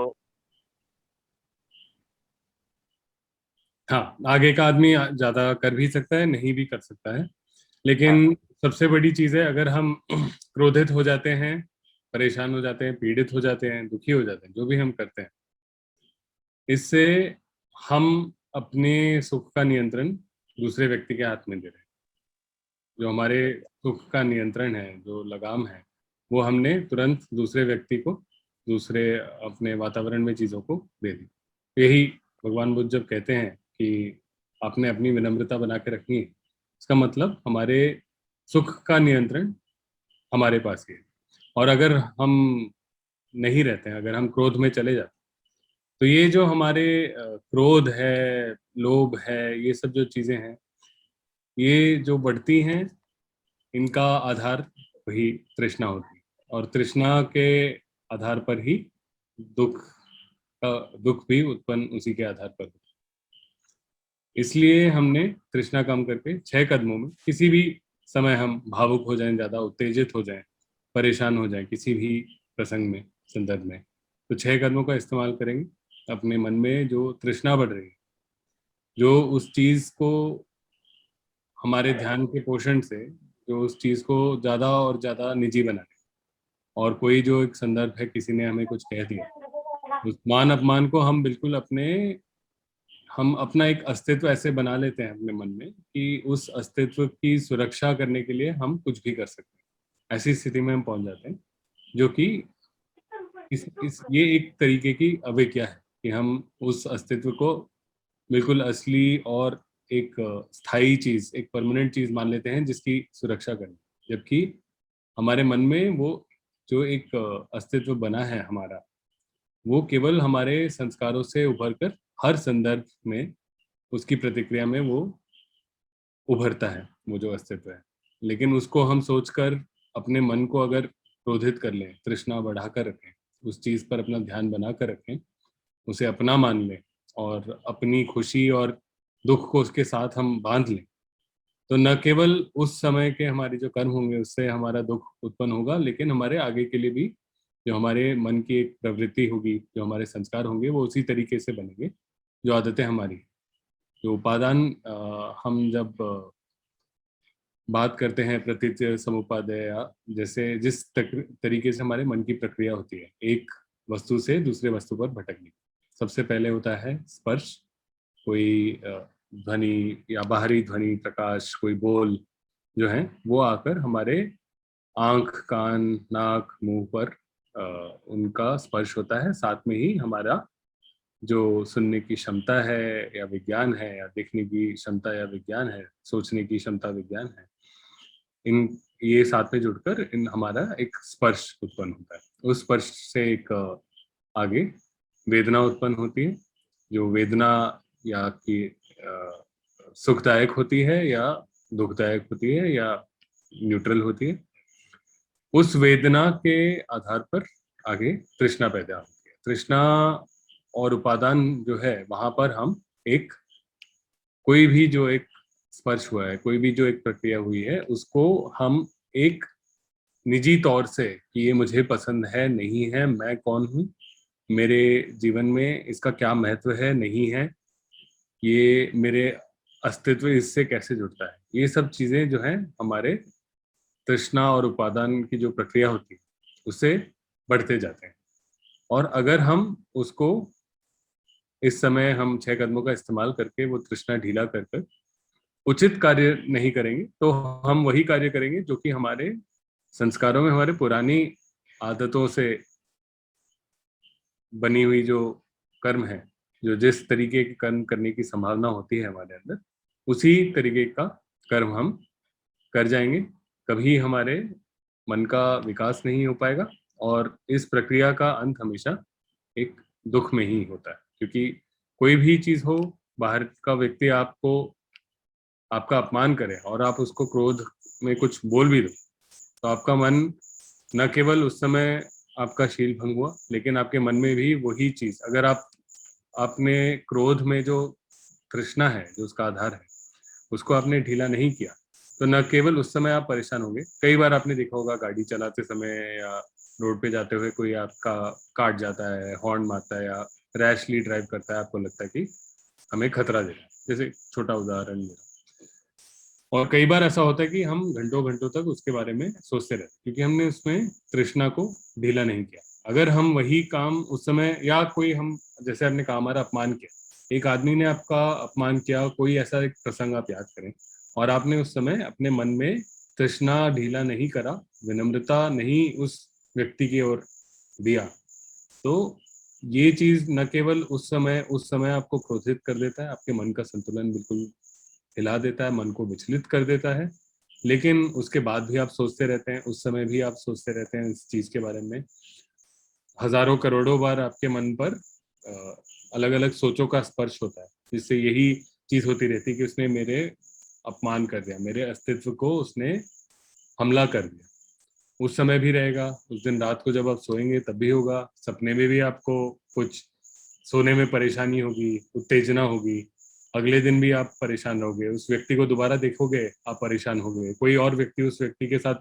हाँ, आगे का आदमी ज्यादा कर भी सकता है, नहीं भी कर सकता है। हाँ लेकिन सबसे बड़ी चीज है, अगर हम क्रोधित हो जाते हैं, परेशान हो जाते हैं, पीड़ित हो जाते हैं, दुखी हो जाते हैं, जो भी हम करते हैं, इससे हम अपने सुख का नियंत्रण दूसरे व्यक्ति के हाथ में दे रहे हैं। जो हमारे सुख का नियंत्रण है, जो लगाम है, वो हमने तुरंत दूसरे व्यक्ति को, दूसरे अपने वातावरण में चीजों को दे दी। यही भगवान बुद्ध जब कहते हैं कि आपने अपनी विनम्रता बना के रखनी है, इसका मतलब हमारे सुख का नियंत्रण हमारे पास ही है। और अगर हम नहीं रहते हैं, अगर हम क्रोध में चले जाते हैं, तो ये जो हमारे क्रोध है, लोभ है, ये सब जो चीजें हैं, ये जो बढ़ती हैं, इनका आधार वही तृष्णा होती है। और तृष्णा के आधार पर ही दुख का, दुख भी उत्पन्न उसी के आधार पर होता है। इसलिए हमने तृष्णा कम करके 6 कदमों में, किसी भी समय हम भावुक हो जाएं, ज्यादा उत्तेजित हो जाएं, परेशान हो जाएं किसी भी प्रसंग में, संदर्भ में, तो 6 कदमों का इस्तेमाल करेंगे। अपने मन में जो तृष्णा बढ़ रही है, जो उस चीज को, हमारे ध्यान के पोषण से जो उस चीज को ज्यादा और ज्यादा निजी बना रहे, और कोई जो एक संदर्भ है, किसी ने हमें कुछ कह दिया, उस मान अपमान को हम बिल्कुल अपने हम अपना एक अस्तित्व ऐसे बना लेते हैं अपने मन में कि उस अस्तित्व की सुरक्षा करने के लिए हम कुछ भी कर सकते हैं। ऐसी स्थिति में हम पहुंच जाते हैं, जो कि ये एक तरीके की अविज्ञा है कि हम उस अस्तित्व को बिल्कुल असली और एक स्थायी चीज, एक परमानेंट चीज मान लेते हैं जिसकी सुरक्षा करें, जबकि हमारे मन में वो जो एक अस्तित्व बना है हमारा, वो केवल हमारे संस्कारों से उभर कर हर संदर्भ में उसकी प्रतिक्रिया में वो उभरता है, वो जो अस्तित्व है। लेकिन उसको हम सोचकर अपने मन को अगर क्रोधित कर लें, तृष्णा बढ़ाकर रखें, उस चीज पर अपना ध्यान बनाकर रखें, उसे अपना मान लें और अपनी खुशी और दुख को उसके साथ हम बांध लें, तो न केवल उस समय के हमारे जो कर्म होंगे उससे हमारा दुख उत्पन्न होगा, लेकिन हमारे आगे के लिए भी जो हमारे मन की एक प्रवृत्ति होगी, जो हमारे संस्कार होंगे, वो उसी तरीके से बनेंगे जो आदतें हमारी, जो उपादान हम जब बात करते हैं प्रतीच्य समुपादेय, या जैसे जिस तरीके से हमारे मन की प्रक्रिया होती है एक वस्तु से दूसरे वस्तु पर भटकने। सबसे पहले होता है स्पर्श, कोई ध्वनि या बाहरी ध्वनि, प्रकाश, कोई बोल जो है वो आकर हमारे आंख, कान, नाक, मुंह पर उनका स्पर्श होता है। साथ में ही हमारा जो सुनने की क्षमता है या विज्ञान है, या देखने की क्षमता या विज्ञान है, सोचने की क्षमता विज्ञान है, इन ये साथ में जुड़कर इन हमारा एक स्पर्श उत्पन्न होता है। उस स्पर्श से एक आगे वेदना उत्पन्न होती है, जो वेदना या कि सुखदायक होती है या दुखदायक होती है या न्यूट्रल होती है। उस वेदना के आधार पर आगे तृष्णा पैदा होती है। तृष्णा और उपादान जो है वहां पर हम एक कोई भी जो एक स्पर्श हुआ है, कोई भी जो एक प्रक्रिया हुई है, उसको हम एक निजी तौर से कि ये मुझे पसंद है, नहीं है, मैं कौन हूँ, मेरे जीवन में इसका क्या महत्व है, नहीं है, ये मेरे अस्तित्व इससे कैसे जुड़ता है, ये सब चीजें जो हैं हमारे तृष्णा और उपादान की जो प्रक्रिया होती है उससे बढ़ते जाते हैं। और अगर हम उसको इस समय हम 6 कदमों का इस्तेमाल करके वो तृष्णा ढीला कर कर उचित कार्य नहीं करेंगे, तो हम वही कार्य करेंगे जो कि हमारे संस्कारों में, हमारे पुरानी आदतों से बनी हुई जो कर्म है, जो जिस तरीके के कर्म करने की संभावना होती है हमारे अंदर, उसी तरीके का कर्म हम कर जाएंगे। कभी हमारे मन का विकास नहीं हो पाएगा और इस प्रक्रिया का अंत हमेशा एक दुख में ही होता है, क्योंकि कोई भी चीज हो, बाहर का व्यक्ति आपको आपका अपमान करे और आप उसको क्रोध में कुछ बोल भी दो, तो आपका मन न केवल उस समय आपका शील भंग हुआ, लेकिन आपके मन में भी वही चीज, अगर आपने क्रोध में जो तृष्णा है, जो उसका आधार है, उसको आपने ढीला नहीं किया, तो न केवल उस समय आप परेशान होंगे। कई बार आपने देखा होगा गाड़ी चलाते समय या रोड पे जाते हुए कोई आपका काट जाता है, हॉर्न मारता है या रैशली ड्राइव करता है, आपको लगता है कि हमें खतरा दे रहा है, जैसे छोटा उदाहरण दे रहा। और कई बार ऐसा होता है कि हम घंटों घंटों तक उसके बारे में सोचते रहते, क्योंकि हमने उसमें तृष्णा को ढीला नहीं किया। अगर हम वही काम उस समय, या कोई हम, जैसे आपने कहा हमारा अपमान किया, एक आदमी ने आपका अपमान किया, कोई ऐसा एक प्रसंग आप याद करें, और आपने उस समय अपने मन में तृष्णा ढीला नहीं करा, विनम्रता नहीं उस व्यक्ति की ओर दिया, तो ये चीज न केवल उस समय आपको क्रोधित कर देता है, आपके मन का संतुलन बिल्कुल हिला देता है, मन को विचलित कर देता है, लेकिन उसके बाद भी आप सोचते रहते हैं, उस समय भी आप सोचते रहते हैं इस चीज के बारे में। हजारों करोड़ों बार आपके मन पर अलग अलग सोचों का स्पर्श होता है, जिससे यही चीज होती रहती है कि उसने मेरे अपमान कर दिया, मेरे अस्तित्व को उसने हमला कर दिया। उस समय भी रहेगा, उस दिन रात को जब आप सोएंगे तब भी होगा, सपने में भी आपको कुछ सोने में परेशानी होगी, उत्तेजना होगी, अगले दिन भी आप परेशान रहोगे, उस व्यक्ति को दोबारा देखोगे आप परेशान होगे, कोई और व्यक्ति उस व्यक्ति के साथ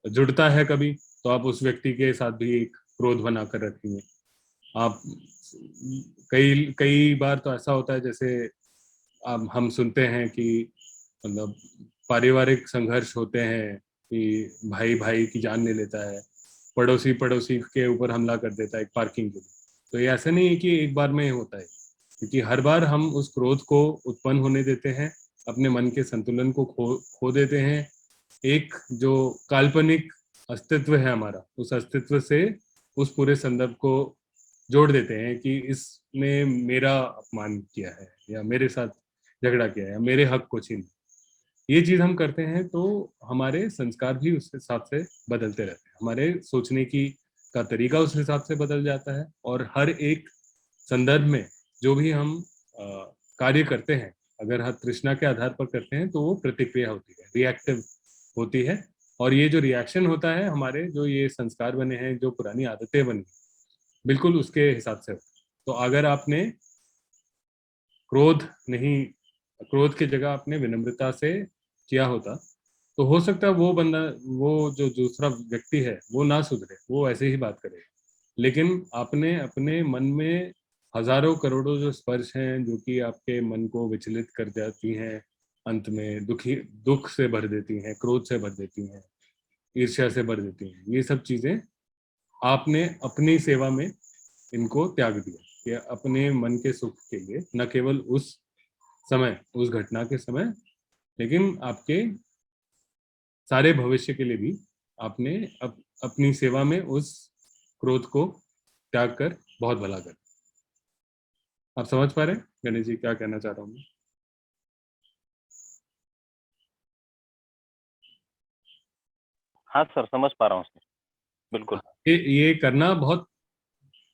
जुड़ता है कभी, तो आप उस व्यक्ति के साथ भी एक क्रोध बना कर रखेंगे। आप कई कई बार तो ऐसा होता है, जैसे हम सुनते हैं कि मतलब पारिवारिक संघर्ष होते हैं कि भाई भाई की जान ले लेता है, पड़ोसी पड़ोसी के ऊपर हमला कर देता है एक पार्किंग के लिए। तो ये ऐसा नहीं है कि एक बार में होता है, क्योंकि हर बार हम उस क्रोध को उत्पन्न होने देते हैं, अपने मन के संतुलन को खो देते हैं। एक जो काल्पनिक अस्तित्व है हमारा, उस अस्तित्व से उस पूरे संदर्भ को जोड़ देते हैं कि इसने मेरा अपमान किया है या मेरे साथ झगड़ा किया है या मेरे हक को छीन। ये चीज हम करते हैं तो हमारे संस्कार भी उस हिसाब से बदलते रहते हैं, हमारे सोचने की का तरीका उस हिसाब से बदल जाता है। और हर एक संदर्भ में जो भी हम कार्य करते हैं, अगर हम तृष्णा के आधार पर करते हैं तो वो प्रतिक्रिया होती है, रिएक्टिव होती है। और ये जो रिएक्शन होता है, हमारे जो ये संस्कार बने हैं, जो पुरानी आदतें बनी, बिल्कुल उसके हिसाब से। तो अगर आपने क्रोध की जगह आपने विनम्रता से किया होता, तो हो सकता है वो बंदा, वो जो दूसरा व्यक्ति है, वो ना सुधरे, वो ऐसे ही बात करे। लेकिन आपने अपने मन में हजारों करोड़ों जो स्पर्श हैं, जो कि आपके मन को विचलित कर जाती हैं, अंत में दुख से भर देती हैं, क्रोध से भर देती हैं, ईर्ष्या से भर देती हैं, ये सब चीजें आपने अपनी सेवा में इनको त्याग दिया, या अपने मन के सुख के लिए, न केवल उस समय, उस घटना के समय, लेकिन आपके सारे भविष्य के लिए भी आपने अपनी सेवा में उस क्रोध को त्याग कर बहुत भला कर। आप समझ पा रहे हैं गणेश जी क्या कहना चाह रहा हूँ मैं? हाँ सर, समझ पा रहा हूँ सर, बिल्कुल। ये करना बहुत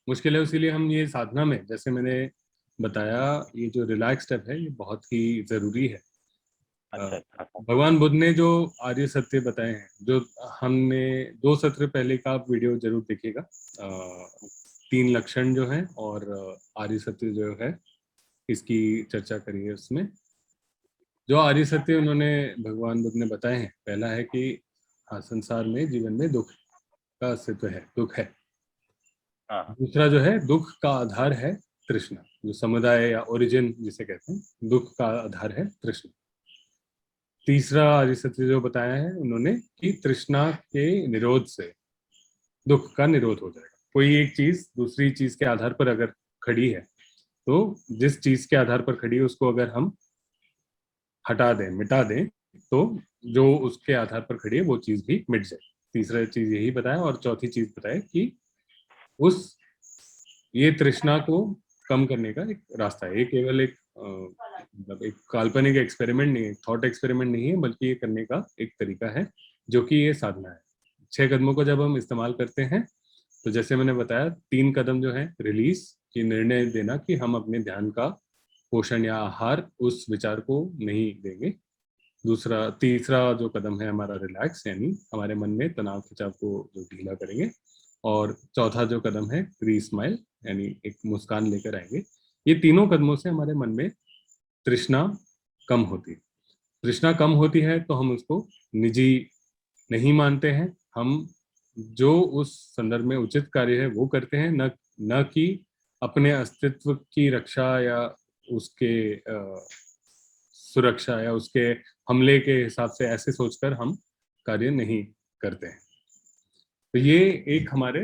मुश्किल है, इसीलिए हम ये साधना में, जैसे मैंने बताया, ये जो रिलैक्स स्टेप है, ये बहुत ही जरूरी है। अच्छा अच्छा सर। भगवान बुद्ध ने जो आर्य सत्य बताए हैं, जो हमने 2 सत्र पहले का आप वीडियो जरूर देखिएगा, 3 लक्षण जो हैं और आर्य सत्य जो है, इसकी चर्चा करी है उसमें। जो आर्य सत्य उन्होंने, भगवान बुद्ध ने बताए हैं, पहला है कि हाँ, संसार में, जीवन में दुख का अस्तित्व है, दुख है। हाँ दूसरा जो है, दुख का आधार है तृष्णा, जो समुदाय या ओरिजिन जिसे कहते हैं, दुख का आधार है तृष्णा। तीसरा आर्य सत्य जो बताया है उन्होंने कि तृष्णा के निरोध से दुख का निरोध हो जाएगा। कोई एक चीज दूसरी चीज के आधार पर अगर खड़ी है, तो जिस चीज के आधार पर खड़ी है उसको अगर हम हटा दें, मिटा दें, तो जो उसके आधार पर खड़ी है वो चीज भी मिट जाए। तीसरा चीज यही बताया। और चौथी चीज बताया कि उस ये तृष्णा को कम करने का एक रास्ता है। ये केवल एक मतलब एक काल्पनिक एक्सपेरिमेंट नहीं है, थॉट एक्सपेरिमेंट नहीं है, बल्कि ये करने का एक तरीका है, जो कि ये साधना है। 6 कदमों को जब हम इस्तेमाल करते हैं, तो जैसे मैंने बताया, 3 कदम जो है, रिलीज, की निर्णय देना कि हम अपने ध्यान का पोषण या आहार उस विचार को नहीं देंगे। तीसरा जो कदम है हमारा, रिलैक्स, यानी हमारे मन में तनाव खिंचाव को जो ढीला करेंगे। और चौथा जो कदम है, री स्माइल, यानी एक मुस्कान लेकर आएंगे। ये तीनों कदमों से हमारे मन में तृष्णा कम होती है। तृष्णा कम होती है तो हम उसको निजी नहीं मानते हैं, हम जो उस संदर्भ में उचित कार्य है वो करते हैं, न कि अपने अस्तित्व की रक्षा या उसके सुरक्षा या उसके हमले के हिसाब से ऐसे सोचकर हम कार्य नहीं करते हैं। तो ये एक हमारे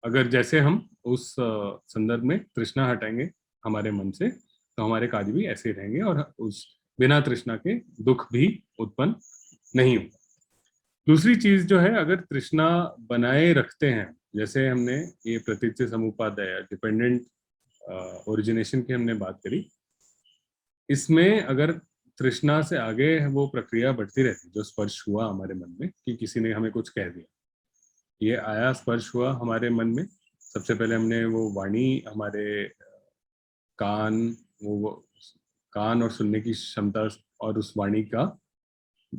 अगर जैसे हम उस संदर्भ में तृष्णा हटाएंगे हमारे मन से, तो हमारे कार्य भी ऐसे रहेंगे और उस बिना तृष्णा के दुख भी उत्पन्न नहीं होगा। दूसरी चीज जो है, अगर तृष्णा बनाए रखते हैं, जैसे हमने ये प्रतीच्य समुपादाय या डिपेंडेंट ओरिजिनेशन की हमने बात करी, इसमें अगर तृष्णा से आगे वो प्रक्रिया बढ़ती रहती, जो स्पर्श हुआ हमारे मन में कि किसी ने हमें कुछ कह दिया, ये आया, स्पर्श हुआ हमारे मन में, सबसे पहले हमने वो वाणी, हमारे कान, वो कान और सुनने की क्षमता और उस वाणी का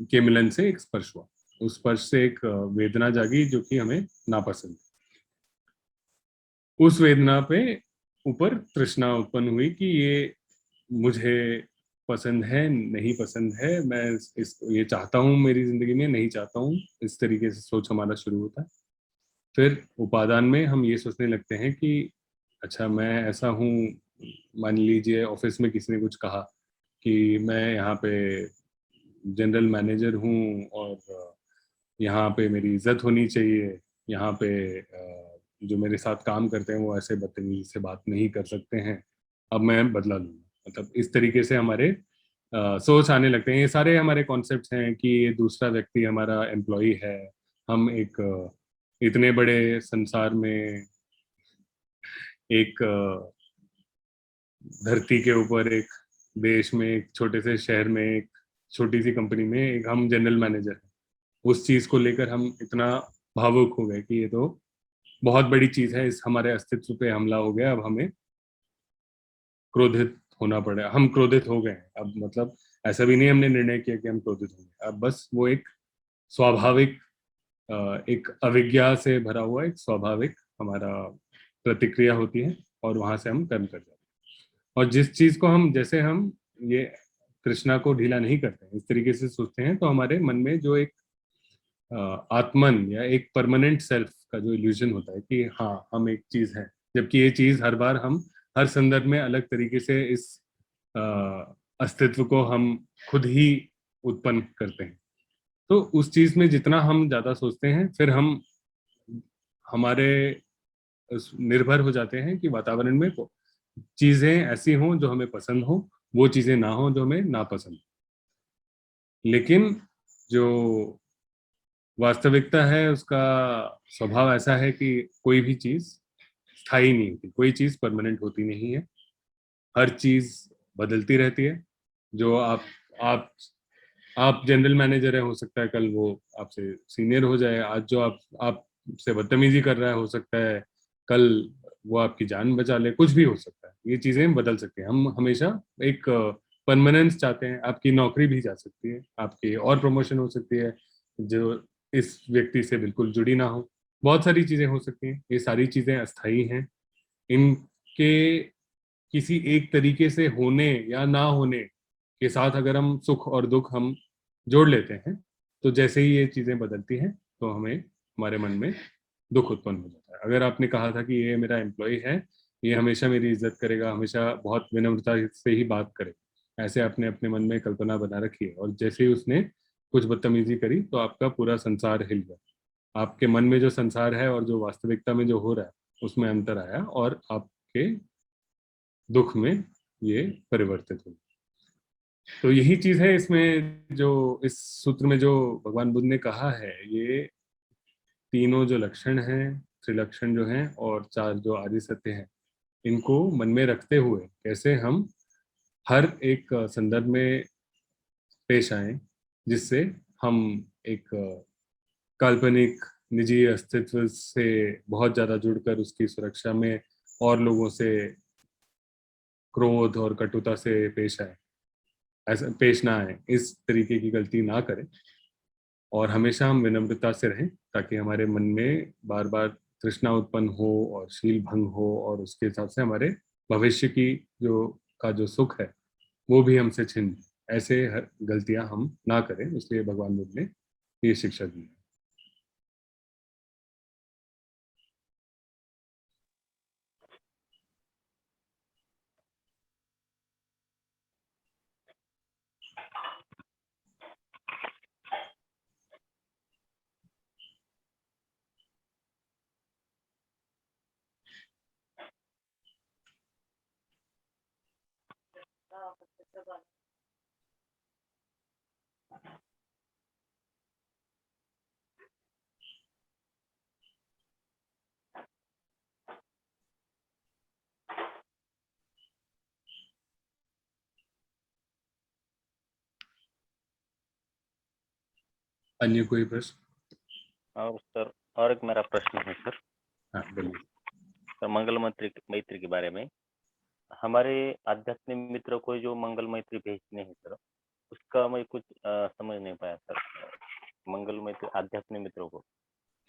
के मिलन से एक स्पर्श हुआ, उस स्पर्श से एक वेदना जागी जो कि हमें नापसंद। उस वेदना पे ऊपर तृष्णा उत्पन्न हुई कि ये मुझे पसंद है, नहीं पसंद है, मैं ये चाहता हूँ मेरी जिंदगी में, नहीं चाहता हूँ, इस तरीके से सोच हमारा शुरू होता है। फिर उपादान में हम ये सोचने लगते हैं कि अच्छा, मैं ऐसा हूँ, मान लीजिए ऑफिस में किसी ने कुछ कहा कि मैं यहाँ पे जनरल मैनेजर हूँ और यहाँ पे मेरी इज्जत होनी चाहिए, यहाँ पे जो मेरे साथ काम करते हैं वो ऐसे बदतमीजी से बात नहीं कर सकते हैं, अब मैं बदला लूंगा। मतलब इस तरीके से हमारे सोच आने लगते हैं। ये सारे हमारे कॉन्सेप्ट्स हैं कि ये दूसरा व्यक्ति हमारा एम्प्लॉय है, हम एक इतने बड़े संसार में, एक धरती के ऊपर, एक देश में, एक छोटे से शहर में, एक छोटी सी कंपनी में एक हम जनरल मैनेजर हैं। उस चीज को लेकर हम इतना भावुक हो गए कि ये तो बहुत बड़ी चीज है, इस हमारे अस्तित्व पे हमला हो गया, अब हमें क्रोधित होना पड़ा। हम क्रोधित हो गए हैं अब, मतलब ऐसा भी नहीं हमने निर्णय किया कि हम क्रोधित होंगे, अब बस वो एक स्वाभाविक एक अविज्ञा से भरा हुआ एक स्वाभाविक हमारा प्रतिक्रिया होती है, और वहां से हम कर्म कर जाते हैं। और जिस चीज को हम, जैसे हम ये कृष्णा को ढीला नहीं करते हैं, इस तरीके से सोचते हैं, तो हमारे मन में जो एक आत्मन या एक परमानेंट सेल्फ का जो इल्यूजन होता है कि हाँ हम एक चीज है, जबकि ये चीज हर बार हम हर संदर्भ में अलग तरीके से इस अस्तित्व को हम खुद ही उत्पन्न करते हैं। तो उस चीज में जितना हम ज्यादा सोचते हैं, फिर हम हमारे निर्भर हो जाते हैं कि वातावरण में चीजें ऐसी हों जो हमें पसंद हो, वो चीजें ना हो जो हमें नापसंद। लेकिन जो वास्तविकता है उसका स्वभाव ऐसा है कि कोई भी चीज स्थायी नहीं होती, कोई चीज परमानेंट होती नहीं है, हर चीज बदलती रहती है। जो आप आप जनरल मैनेजर है, हो सकता है कल वो आपसे सीनियर हो जाए। आज जो आपसे बदतमीजी कर रहा है, हो सकता है कल वो आपकी जान बचा ले। कुछ भी हो सकता है, ये चीजें बदल सकती हैं। हम हमेशा एक परमानेंस चाहते हैं। आपकी नौकरी भी जा सकती है, आपकी और प्रमोशन हो सकती है जो इस व्यक्ति से बिल्कुल जुड़ी ना हो। बहुत सारी चीजें हो सकती हैं, ये सारी चीजें अस्थायी हैं। इनके किसी एक तरीके से होने या ना होने के साथ अगर हम सुख और दुख हम जोड़ लेते हैं, तो जैसे ही ये चीजें बदलती हैं तो हमें, हमारे मन में दुख उत्पन्न हो जाता है। अगर आपने कहा था कि ये मेरा एम्प्लॉय है, ये हमेशा मेरी इज्जत करेगा, हमेशा बहुत विनम्रता से ही बात करेगा, ऐसे आपने अपने मन में कल्पना बना रखी है, और जैसे ही उसने कुछ बदतमीजी करी तो आपका पूरा संसार हिल गया। आपके मन में जो संसार है और जो वास्तविकता में जो हो रहा है उसमें अंतर आया, और आपके दुख में ये परिवर्तित हुई। तो यही चीज है इसमें, जो इस सूत्र में जो भगवान बुद्ध ने कहा है, ये तीनों जो लक्षण हैं, त्रिलक्षण जो हैं, और चार जो आर्य सत्य हैं, इनको मन में रखते हुए कैसे हम हर एक संदर्भ में पेश आए, जिससे हम एक काल्पनिक निजी अस्तित्व से बहुत ज्यादा जुड़कर उसकी सुरक्षा में और लोगों से क्रोध और कटुता से पेश आए, ऐसा पेश ना आए, इस तरीके की गलती ना करें, और हमेशा हम विनम्रता से रहें, ताकि हमारे मन में बार बार तृष्णा उत्पन्न हो और शील भंग हो, और उसके हिसाब से हमारे भविष्य की जो सुख है वो भी हमसे छिन जाए। ऐसे गलतियां हम ना करें, इसलिए भगवान बुद्ध ने ये शिक्षा दी है। अन्य कोई प्रश्न? और सर, और एक मेरा प्रश्न है सर। हाँ बोलिए। सर, मंगल मैत्री के बारे में, हमारे आध्यात्मिक मित्र को जो मंगल मैत्री भेजने हैं सर, उसका मैं कुछ समझ नहीं पाया सर। मंगल मैत्री आध्यात्मिक मित्रों को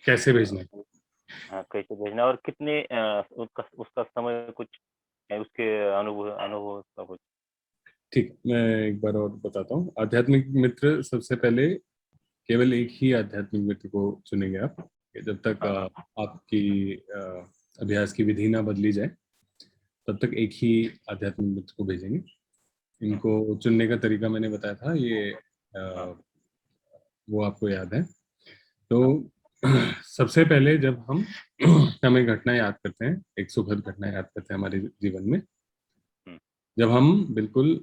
कैसे भेजना है? हाँ, कैसे भेजना, और कितने उसका समय कुछ है, उसके अनुभव का कुछ। ठीक, मैं एक बार और बताता हूँ। आध्यात्मिक मित्र, सबसे पहले केवल एक ही आध्यात्मिक मित्र को चुनेंगे आप, जब तक आपकी अभ्यास की विधि ना बदली जाए, तब तक एक ही आध्यात्मिक मित्र को भेजेंगे। इनको चुनने का तरीका मैंने बताया था, ये वो आपको याद है। तो सबसे पहले जब हम हमें घटना याद करते हैं, एक सुखद घटना याद करते हैं हमारे जीवन में, जब हम बिल्कुल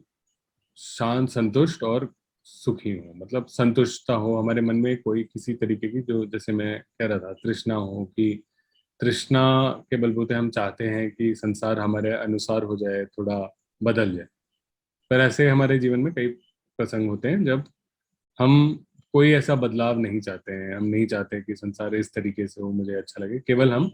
शांत, संतुष्ट और सुखी हो, मतलब संतुष्टता हो हमारे मन में, कोई किसी तरीके की, जो जैसे मैं कह रहा था, तृष्णा हो, कि तृष्णा के बलबूते हम चाहते हैं कि संसार हमारे अनुसार हो जाए, थोड़ा बदल जाए। पर ऐसे हमारे जीवन में कई प्रसंग होते हैं जब हम कोई ऐसा बदलाव नहीं चाहते हैं, हम नहीं चाहते कि संसार इस तरीके से हो, मुझे अच्छा लगे, केवल हम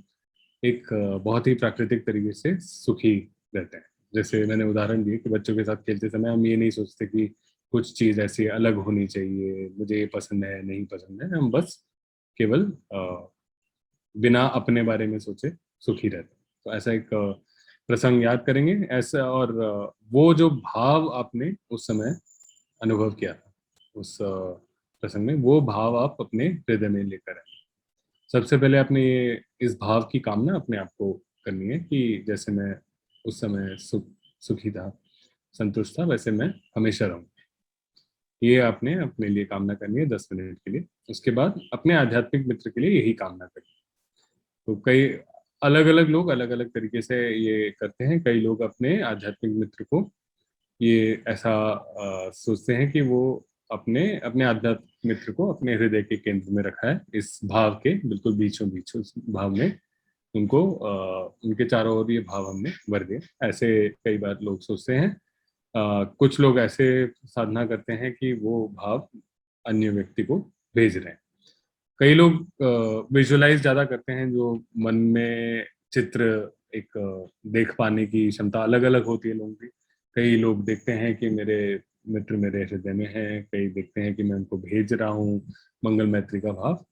एक बहुत ही प्राकृतिक तरीके से सुखी रहते हैं। जैसे मैंने उदाहरण दिए कि बच्चों के साथ खेलते समय हम ये नहीं सोचते कि कुछ चीज़ ऐसी अलग होनी चाहिए, मुझे ये पसंद है नहीं पसंद है, हम बस केवल बिना अपने बारे में सोचे सुखी रहते हैं। तो ऐसा एक प्रसंग याद करेंगे ऐसा, और वो जो भाव आपने उस समय अनुभव किया था उस प्रसंग में, वो भाव आप अपने हृदय में लेकर आए। सबसे पहले आपने ये इस भाव की कामना अपने आप को करनी है कि जैसे मैं उस समय सुखी था, संतुष्ट था, वैसे मैं हमेशा रहूं। ये आपने अपने लिए कामना करनी है 10 मिनट के लिए। उसके बाद अपने आध्यात्मिक मित्र के लिए यही कामना करनी है। तो कई अलग अलग लोग अलग अलग तरीके से ये करते हैं। कई लोग अपने आध्यात्मिक मित्र को ये ऐसा सोचते हैं कि वो अपने अपने आध्यात्मिक मित्र को अपने हृदय के केंद्र में रखा है, इस भाव के बिल्कुल बीचों बीच, उस भाव में उनको उनके चारों ओर ये भाव हमने भर दिया। ऐसे कई बार लोग सोचते हैं। कुछ लोग ऐसे साधना करते हैं कि वो भाव अन्य व्यक्ति को भेज रहे हैं। कई लोग विजुअलाइज ज्यादा करते हैं, जो मन में चित्र एक देख पाने की क्षमता अलग अलग होती है लोगों की। कई लोग देखते हैं कि मेरे मित्र मेरे हृदय में हैं, कई देखते हैं कि मैं उनको भेज रहा हूँ मंगल मैत्री का भाव।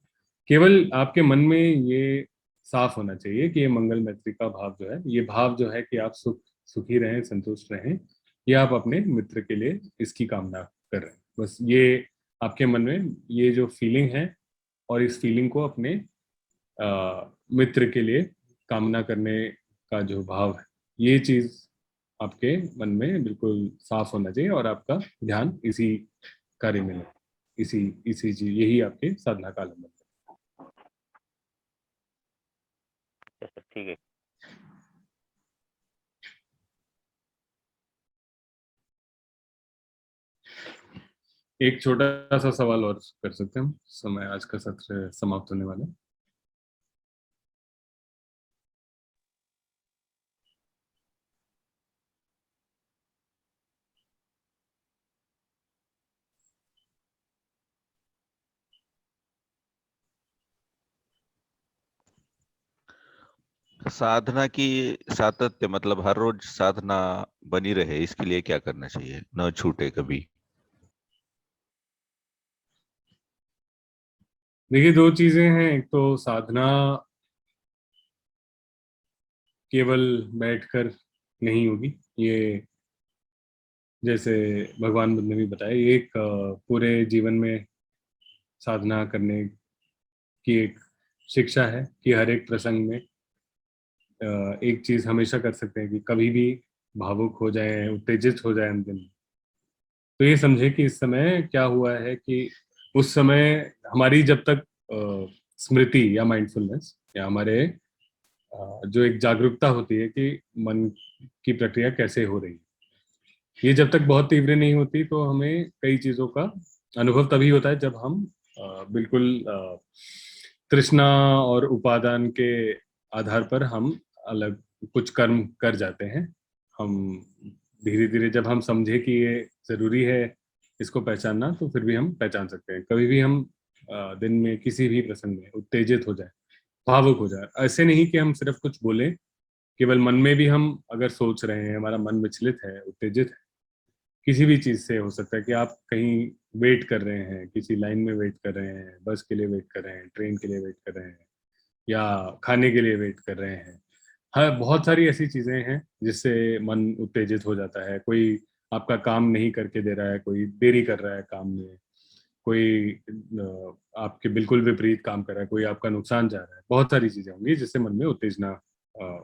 केवल आपके मन में ये साफ होना चाहिए कि ये मंगल मैत्री का भाव जो है, ये भाव जो है कि आप सुखी रहें, संतुष्ट रहें, ये आप अपने मित्र के लिए इसकी कामना कर रहे हैं। बस ये आपके मन में ये जो फीलिंग है, और इस फीलिंग को अपने मित्र के लिए कामना करने का जो भाव है, ये चीज आपके मन में बिल्कुल साफ होना चाहिए, और आपका ध्यान इसी कार्य में लगे, इसी इसी चीज, यही आपके साधना का आलम्बन है। अच्छा, ठीक है। एक छोटा सा सवाल और कर सकते हैं हम, समय आज का सत्र समाप्त होने वाला है। साधना की सातत्य, मतलब हर रोज साधना बनी रहे, इसके लिए क्या करना चाहिए, न छूटे कभी? देखिए, दो चीजें हैं। एक तो साधना केवल बैठकर नहीं होगी, ये जैसे भगवान बुद्ध ने भी बताया, ये एक पूरे जीवन में साधना करने की एक शिक्षा है कि हर एक प्रसंग में एक चीज हमेशा कर सकते हैं कि कभी भी भावुक हो जाए, उत्तेजित हो जाए अंतिम, तो ये समझे कि इस समय क्या हुआ है, कि उस समय हमारी जब तक स्मृति या माइंडफुलनेस या हमारे जो एक जागरूकता होती है कि मन की प्रक्रिया कैसे हो रही है, ये जब तक बहुत तीव्र नहीं होती, तो हमें कई चीजों का अनुभव तभी होता है जब हम बिल्कुल तृष्णा और उपादान के आधार पर हम अलग कुछ कर्म कर जाते हैं। हम धीरे धीरे जब हम समझे कि ये जरूरी है इसको पहचानना, तो फिर भी हम पहचान सकते हैं। कभी भी हम दिन में किसी भी प्रसंग में उत्तेजित हो जाए, भावुक हो जाए, ऐसे नहीं कि हम सिर्फ कुछ बोलें, केवल मन में भी हम अगर सोच रहे हैं, हमारा मन विचलित है, उत्तेजित है, किसी भी चीज से हो सकता है कि आप कहीं वेट कर रहे हैं, किसी लाइन में वेट कर रहे हैं, बस के लिए वेट कर रहे हैं, ट्रेन के लिए वेट कर रहे हैं, या खाने के लिए वेट कर रहे हैं। हाँ, बहुत सारी ऐसी चीजें हैं जिससे मन उत्तेजित हो जाता है। कोई आपका काम नहीं करके दे रहा है, कोई देरी कर रहा है काम में, कोई आपके बिल्कुल विपरीत काम कर रहा है, कोई आपका नुकसान चाह रहा है। बहुत सारी चीजें होंगी जिससे मन में उत्तेजना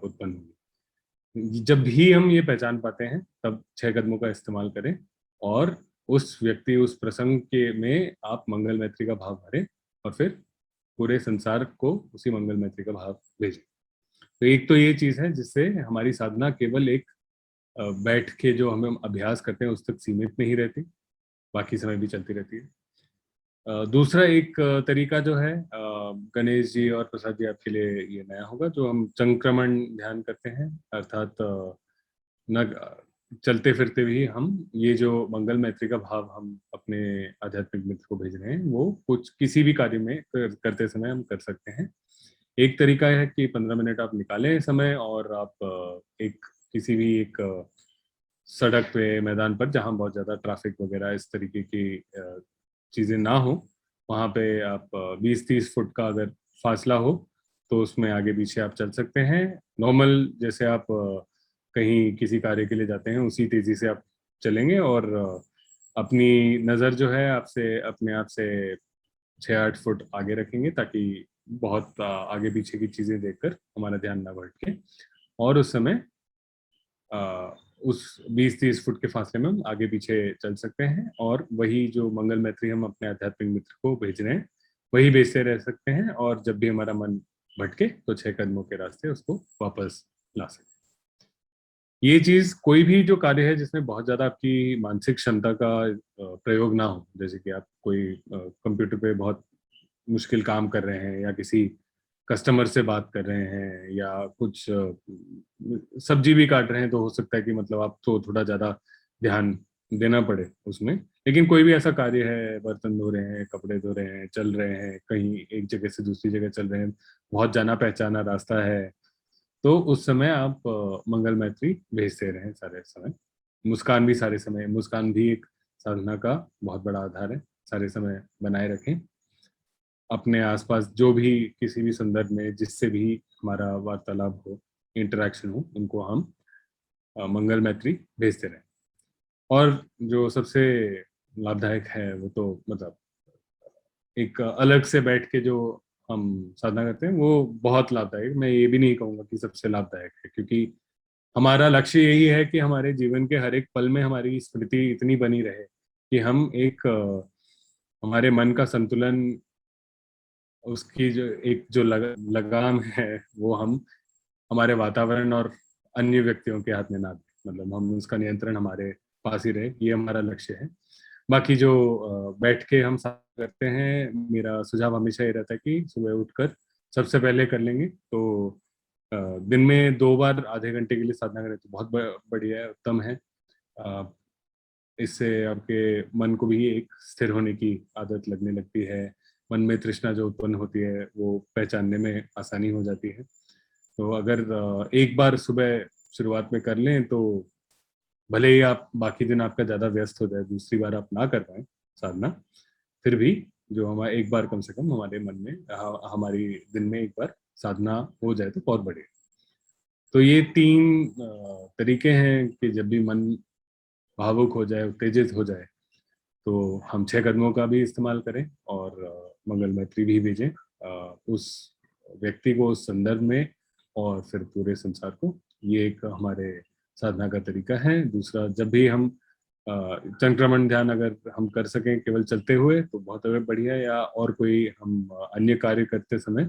उत्पन्न होगी। जब भी हम ये पहचान पाते हैं, तब 6 कदमों का इस्तेमाल करें, और उस व्यक्ति, उस प्रसंग के में आप मंगल मैत्री का भाव भरें, और फिर पूरे संसार को उसी मंगल मैत्री का भाव भेजें। तो एक तो ये चीज है जिससे हमारी साधना केवल एक बैठ के जो हम अभ्यास करते हैं उस तक सीमित नहीं रहती, बाकी समय भी चलती रहती है। दूसरा एक तरीका जो है, गणेश जी और प्रसाद जी आपके लिए ये नया होगा, जो हम संक्रमण ध्यान करते हैं, अर्थात न चलते फिरते भी हम ये जो मंगल मैत्री का भाव हम अपने आध्यात्मिक मित्र को भेज रहे हैं वो कुछ किसी भी कार्य में करते समय हम कर सकते हैं। एक तरीका है कि 15 मिनट आप निकालें समय और आप एक किसी भी एक सड़क पे, मैदान पर जहाँ बहुत ज़्यादा ट्रैफिक वगैरह इस तरीके की चीज़ें ना हो, वहाँ पे आप 20-30 फुट का अगर फासला हो तो उसमें आगे पीछे आप चल सकते हैं। नॉर्मल जैसे आप कहीं किसी कार्य के लिए जाते हैं उसी तेज़ी से आप चलेंगे और अपनी नज़र जो है आपसे अपने आप से 6-8 फुट आगे रखेंगे ताकि बहुत आगे पीछे की चीज़ें देखकर हमारा ध्यान ना भटके, और उस समय उस 20-30 फुट के फासले में हम आगे पीछे चल सकते हैं और वही जो मंगल मैत्री हम अपने आध्यात्मिक मित्र को भेज रहे हैं वही भेजते रह सकते हैं, और जब भी हमारा मन भटके तो 6 कदमों के रास्ते उसको वापस ला सकते हैं। ये चीज कोई भी जो कार्य है जिसमें बहुत ज्यादा आपकी मानसिक क्षमता का प्रयोग ना हो, जैसे कि आप कोई कंप्यूटर पे बहुत मुश्किल काम कर रहे हैं या किसी कस्टमर से बात कर रहे हैं या कुछ सब्जी भी काट रहे हैं, तो हो सकता है कि मतलब आप तो थोड़ा ज्यादा ध्यान देना पड़े उसमें। लेकिन कोई भी ऐसा कार्य है, बर्तन धो रहे हैं, कपड़े धो रहे हैं, चल रहे हैं, कहीं एक जगह से दूसरी जगह चल रहे हैं, बहुत जाना पहचाना रास्ता है, तो उस समय आप मंगल मैत्री भेजते रहें सारे समय। मुस्कान भी सारे समय, मुस्कान भी एक साधना का बहुत बड़ा आधार है, सारे समय बनाए रखें। अपने आसपास जो भी किसी भी संदर्भ में जिससे भी हमारा वार्तालाप हो, इंटरेक्शन हो, उनको हम मंगल मैत्री भेजते रहें। और जो सबसे लाभदायक है वो तो मतलब एक अलग से बैठ के जो हम साधना करते हैं वो बहुत लाभदायक, मैं ये भी नहीं कहूँगा कि सबसे लाभदायक है, क्योंकि हमारा लक्ष्य यही है कि हमारे जीवन के हर एक पल में हमारी स्मृति इतनी बनी रहे कि हम एक हमारे मन का संतुलन, उसकी जो एक जो लगाम है वो हम हमारे वातावरण और अन्य व्यक्तियों के हाथ में ना दें, मतलब हम उसका नियंत्रण हमारे पास ही रहे, ये हमारा लक्ष्य है। बाकी जो बैठ के हम साधना करते हैं, मेरा सुझाव हमेशा ये रहता है कि सुबह उठकर सबसे पहले कर लेंगे तो दिन में 2 बार आधे घंटे के लिए साधना करें तो बहुत बढ़िया है, उत्तम है। इससे आपके मन को भी एक स्थिर होने की आदत लगने लगती है, मन में तृष्णा जो उत्पन्न होती है वो पहचानने में आसानी हो जाती है। तो अगर एक बार सुबह शुरुआत में कर लें तो भले ही आप बाकी दिन आपका ज़्यादा व्यस्त हो जाए, दूसरी बार आप ना कर पाए साधना, फिर भी जो हमारा एक बार कम से कम हमारे मन में हमारी दिन में एक बार साधना हो जाए तो बहुत बढ़िया। तो ये 3 तरीके हैं कि जब भी मन भावुक हो जाए, उत्तेजित हो जाए, तो हम 6 कदमों का भी इस्तेमाल करें और मंगल मैत्री भी भेजें उस व्यक्ति को, उस संदर्भ में और फिर पूरे संसार को। ये एक हमारे साधना का तरीका है। दूसरा, जब भी हम संक्रमण ध्यान अगर हम कर सकें केवल चलते हुए तो बहुत बढ़िया, या और कोई हम अन्य कार्य करते समय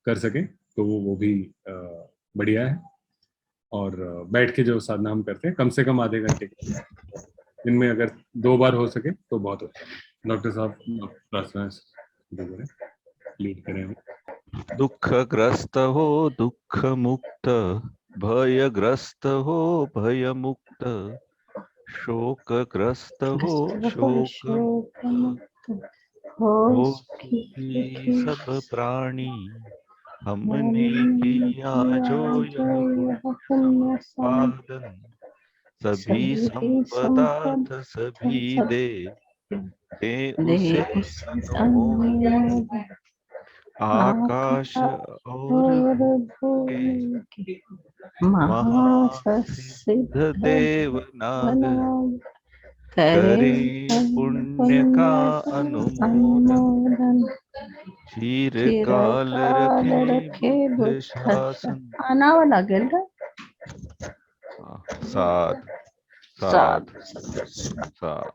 कर सकें तो वो भी बढ़िया है। और बैठ के जो साधना हम करते हैं कम से कम आधे घंटे के लिए, दिन में अगर 2 बार हो सके तो बहुत अच्छा है। डॉक्टर साहब प्रार्थना लीड करें। दुःखग्रस्त हो दुःख मुक्त, भयग्रस्त हो भय मुक्त, शोकग्रस्त हो शोक मुक्त, हो सुखी सब प्राणी, हमने किया जो यह पुण्य संपादन, सभी संपदार्थ सभी दे उसे अनुमोदन। आकाश और भूमि के महासिद्ध देवनाग, करे पुण्य का अनुमोदन, चिरकाल रखे बुद्ध शासन। आनावं लागेल का? साध साध साध।